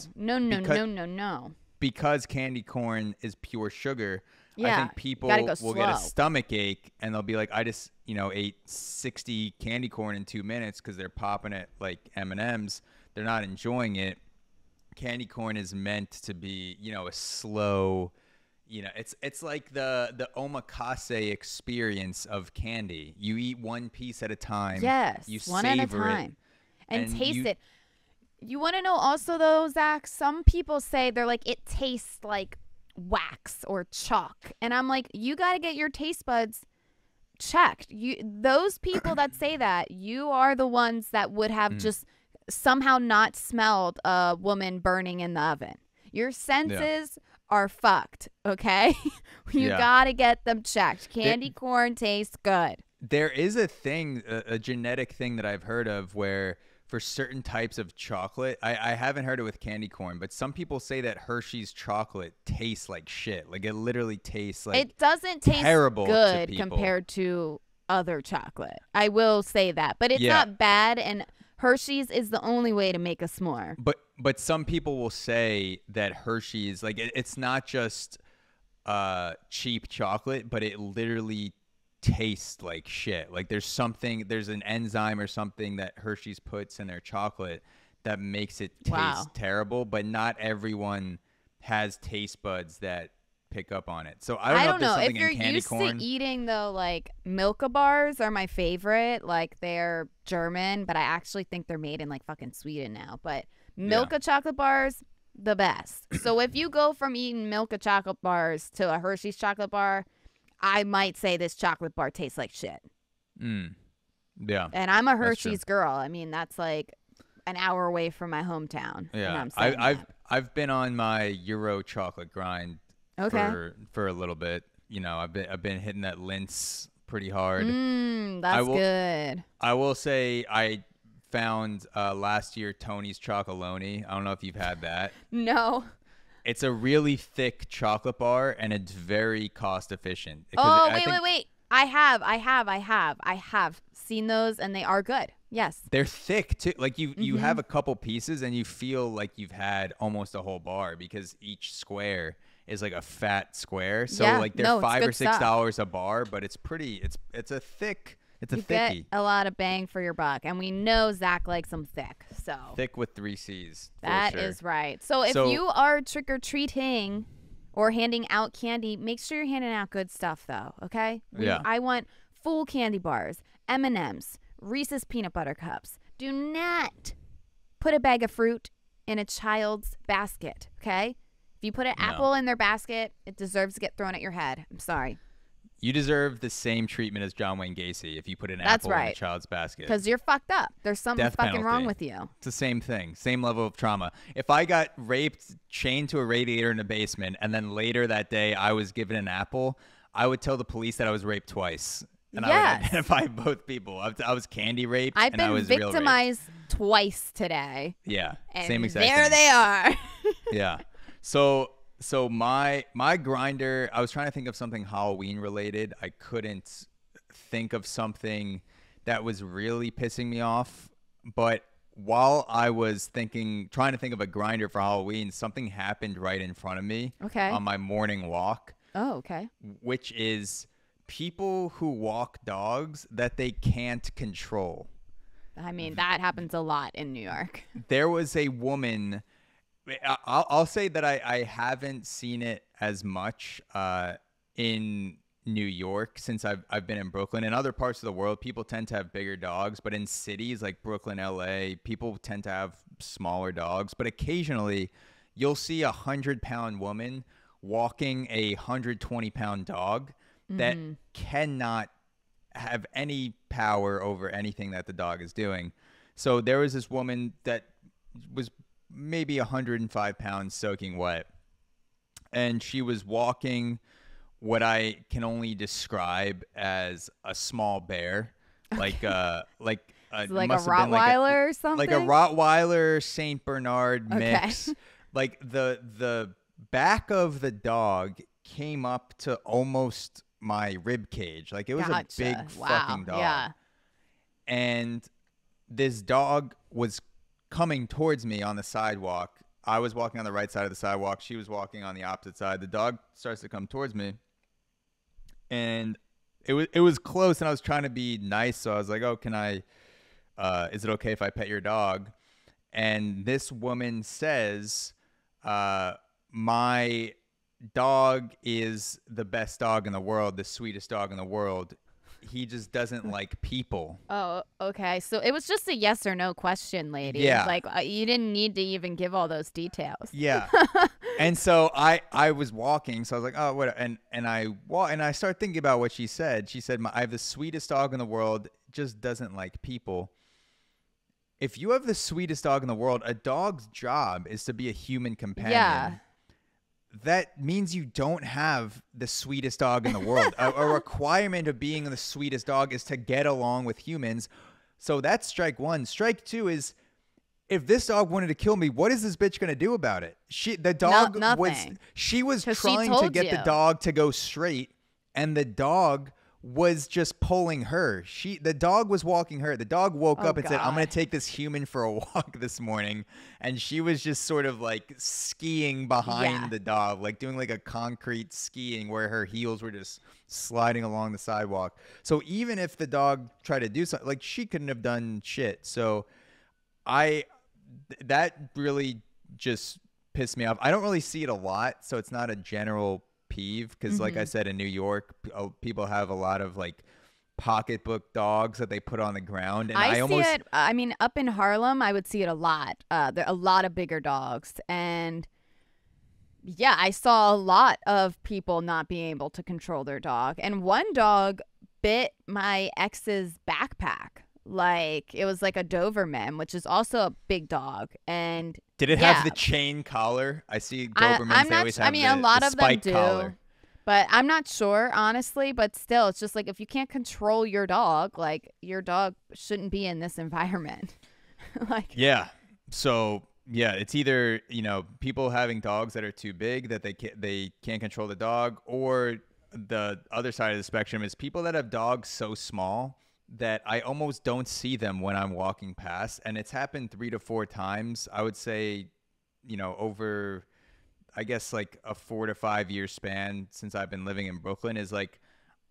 Because candy corn is pure sugar. Yeah, I think people will get a stomach ache and they'll be like, I just, ate 60 candy corn in 2 minutes because they're popping it like M&Ms. They're not enjoying it. Candy corn is meant to be, a slow, it's like the omakase experience of candy. You eat one piece at a time. Yes, you one at a time. And taste it. You want to know also though, Zach, some people say they're like, it tastes like wax or chalk. And I'm like, you got to get your taste buds checked. Those people that say that, you are the ones that would have just somehow not smelled a woman burning in the oven. Your senses are fucked, okay? You got to get them checked. Candy corn tastes good. There is a thing, a genetic thing that I've heard of where for certain types of chocolate, I haven't heard it with candy corn, but some people say that Hershey's chocolate tastes like shit. Like it literally tastes like it doesn't taste terrible good compared to other chocolate. I will say that, but it's not bad. And Hershey's is the only way to make a s'more. But some people will say that Hershey's, like, it's not just cheap chocolate, but it literally tastes like shit. Like there's an enzyme or something that Hershey's puts in their chocolate that makes it taste terrible, but not everyone has taste buds that pick up on it. So I don't know if you're used to eating, though, like Milka bars are my favorite. Like they're German, but I actually think they're made in like fucking Sweden now. But Milka chocolate bars, the best. So if you go from eating Milka chocolate bars to a Hershey's chocolate bar, I might say this chocolate bar tastes like shit. Yeah. And I'm a Hershey's girl. I mean, that's like an hour away from my hometown. Yeah. I've been on my Euro chocolate grind for a little bit. You know, I've been hitting that Lindt pretty hard. That's good. I will say I found last year Tony's Chocolonely. I don't know if you've had that. No. It's a really thick chocolate bar, and it's very cost efficient. Oh, wait. I have seen those, and they are good. Yes. They're thick, too. Like, you have a couple pieces, and you feel like you've had almost a whole bar because each square is like a fat square. So, like, they're $5 or $6 a bar, but it's pretty – it's a thick – it's a you thickie. Get a lot of bang for your buck, and we know Zach likes them thick. So thick with 3 C's. That is right. So if you are trick or treating or handing out candy, make sure you're handing out good stuff, though. Okay? I want full candy bars, M&Ms, Reese's peanut butter cups. Do not put a bag of fruit in a child's basket. Okay? If you put an apple in their basket, it deserves to get thrown at your head. I'm sorry. You deserve the same treatment as John Wayne Gacy if you put an apple in a child's basket. Because you're fucked up. There's something fucking wrong with you. It's the same thing. Same level of trauma. If I got raped, chained to a radiator in the basement, and then later that day I was given an apple, I would tell the police that I was raped twice. And I would identify both people. I was candy raped. I've been victimized twice today. Yeah. And same exact there thing. They are. Yeah. So my grinder, I was trying to think of something Halloween related. I couldn't think of something that was really pissing me off. But while I was trying to think of a grinder for Halloween, something happened right in front of me on my morning walk. Oh, okay. Which is people who walk dogs that they can't control. I mean, that happens a lot in New York. There was a woman... I'll say that I haven't seen it as much in New York since I've been in Brooklyn. In other parts of the world, people tend to have bigger dogs, but in cities like Brooklyn, LA, people tend to have smaller dogs. But occasionally, you'll see 100-pound woman walking a 120-pound dog that cannot have any power over anything that the dog is doing. So there was this woman that was maybe 105 pounds soaking wet, and she was walking what I can only describe as a small bear, like a Rottweiler or something, like a Rottweiler Saint Bernard mix. Like the back of the dog came up to almost my rib cage. Like it was a big fucking dog. Yeah. And this dog was coming towards me on the sidewalk. I was walking on the right side of the sidewalk. She was walking on the opposite side. The dog starts to come towards me, and it was close. And I was trying to be nice, so I was like, "Oh, can I? Is it okay if I pet your dog?" And this woman says, "My dog is the best dog in the world, the sweetest dog in the world. He just doesn't like people." Oh, okay. So it was just a yes or no question, lady. Yeah. Like you didn't need to even give all those details. Yeah. And so I was walking, so I was like, oh, what? And I started thinking about what she said. She said, I have the sweetest dog in the world, just doesn't like people. If you have the sweetest dog in the world, a dog's job is to be a human companion. Yeah. That means you don't have the sweetest dog in the world. A requirement of being the sweetest dog is to get along with humans. So that's strike one. Strike two is, if this dog wanted to kill me, what is this bitch going to do about it? She was trying to get the dog to go straight, and the dog was just pulling her. The dog was walking her. The dog woke up and said, "I'm going to God. take this human for a walk this morning." And she was just sort of like skiing behind Yeah. the dog, like doing like a concrete skiing where her heels were just sliding along the sidewalk. So even if the dog tried to do something, like she couldn't have done shit. So that really just pissed me off. I don't really see it a lot, so it's not a general peeve because like I said, in New York, people have a lot of like pocketbook dogs that they put on the ground, and I see it. I mean, up in Harlem, I would see it a lot. There are a lot of bigger dogs, and yeah, I saw a lot of people not being able to control their dog, and one dog bit my ex's backpack. Like it was like a Doberman, which is also a big dog, and did it have the chain collar? I see Dobermans. They always have a lot of them do, collar. but I'm not sure honestly. But still, it's just like if you can't control your dog, like your dog shouldn't be in this environment. Like yeah, so yeah, it's either people having dogs that are too big that they can't control the dog, or the other side of the spectrum is people that have dogs so small that I almost don't see them when I'm walking past. And it's happened 3 to 4 times, I would say, over, I guess, like a 4 to 5 year span since I've been living in Brooklyn, is like,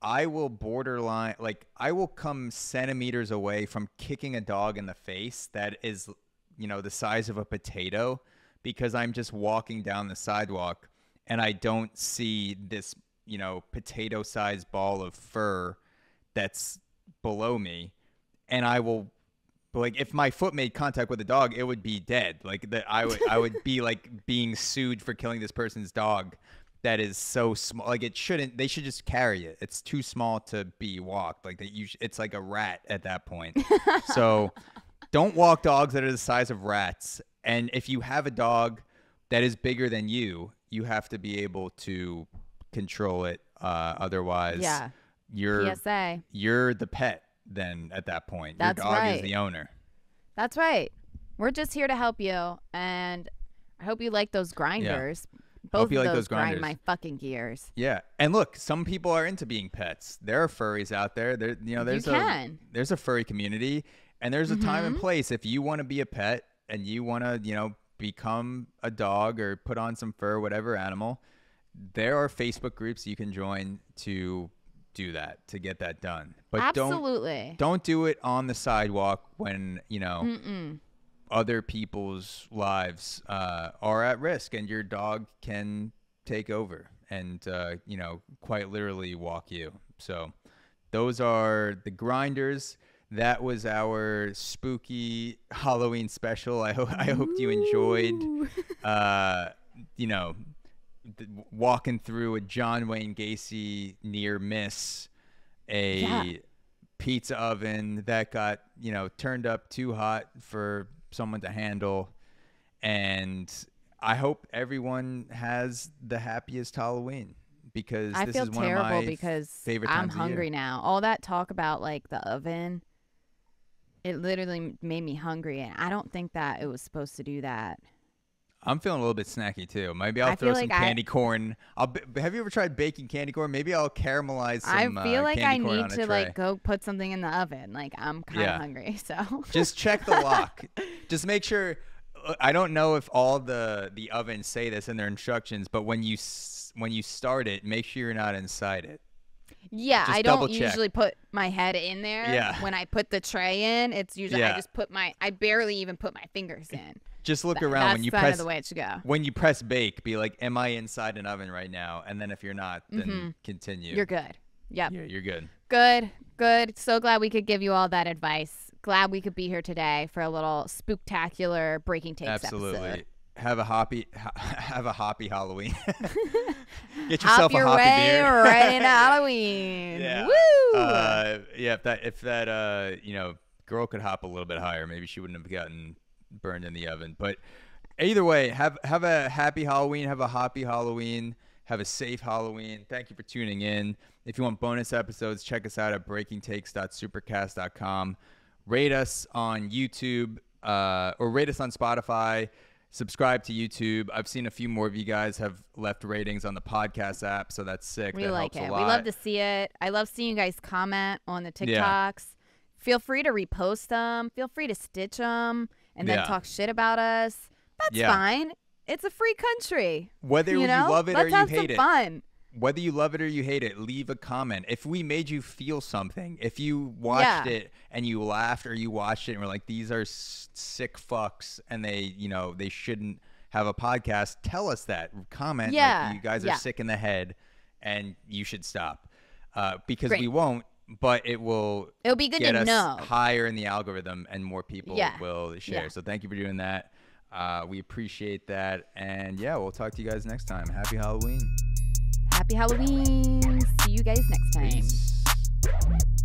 I will borderline, like I will come centimeters away from kicking a dog in the face that is, the size of a potato, because I'm just walking down the sidewalk and I don't see this, potato sized ball of fur that's below me, and I will, like, if my foot made contact with the dog, it would be dead. Like that, I would be like being sued for killing this person's dog that is so small. Like they should just carry it. It's too small to be walked. Like it's like a rat at that point. So don't walk dogs that are the size of rats. And if you have a dog that is bigger than you have to be able to control it. Otherwise, yeah. You're PSA. You're the pet then at that point. That's your dog right. is the owner. That's right. We're just here to help you, and I hope you like those grinders. Yeah. Both hope you of like those grind grinders. my fucking gears. Yeah, and look, some people are into being pets. There are furries out there. There's a furry community, and there's a time and place. If you want to be a pet and you want to become a dog or put on some fur, whatever animal, there are Facebook groups you can join to do that, to get that done. But absolutely don't do it on the sidewalk when other people's lives are at risk and your dog can take over and quite literally walk you. So those are the Grindrs. That was our spooky Halloween special. I hoped you enjoyed walking through a John Wayne Gacy near miss, pizza oven that got, turned up too hot for someone to handle. And I hope everyone has the happiest Halloween, because I this feel is one terrible of my because favorite times I'm of the year. hungry now. All that talk about like the oven, it literally made me hungry, and I don't think that it was supposed to do that. I'm feeling a little bit snacky too. Maybe I'll throw some candy corn. Have you ever tried baking candy corn? Maybe I'll caramelize some. I feel like I need to tray. like go put something in the oven. Like I'm kind of hungry, so just check the lock. Just make sure. I don't know if all the ovens say this in their instructions, but when you start it, make sure you're not inside it. Yeah, just I don't double-check. Usually put my head in there. Yeah. When I put the tray in, it's usually I just I barely even put my fingers in. Just look around when you press. That's the way it should go. When you press bake, be like, "Am I inside an oven right now?" And then if you're not, then continue. You're good. Yep. Yeah, you're good. Good. So glad we could give you all that advice. Glad we could be here today for a little spooktacular Breaking Takes Absolutely. episode. Have a hoppy Halloween. Get Hop yourself your a hoppy way beer. right into Halloween. Yeah. Woo! Yeah. If that girl could hop a little bit higher, maybe she wouldn't have gotten burned in the oven. But either way, have a happy Halloween. Have a hoppy Halloween. Have a safe Halloween. Thank you for tuning in. If you want bonus episodes, check us out at breakingtakes.supercast.com. Rate us on YouTube or rate us on Spotify. Subscribe to YouTube. I've seen a few more of you guys have left ratings on the podcast app, so that's sick. We that like helps it. a lot. We love to see it. I love seeing you guys comment on the TikToks. Yeah. Feel free to repost them. Feel free to stitch them and then Yeah. talk shit about us. That's Yeah. fine. It's a free country. Whether you love it or Let's you have hate some it. fun. Whether you love it or you hate it, leave a comment. If we made you feel something, if you watched it and you laughed, or you watched it and were like, these are sick fucks and they shouldn't have a podcast, tell us that. Comment. Like, you guys are sick in the head and you should stop. Because we won't, but it'll be good get to us know. higher in the algorithm and more people will share. Yeah. So thank you for doing that. We appreciate that. And we'll talk to you guys next time. Happy Halloween. Happy Halloween. See you guys next time. Peace.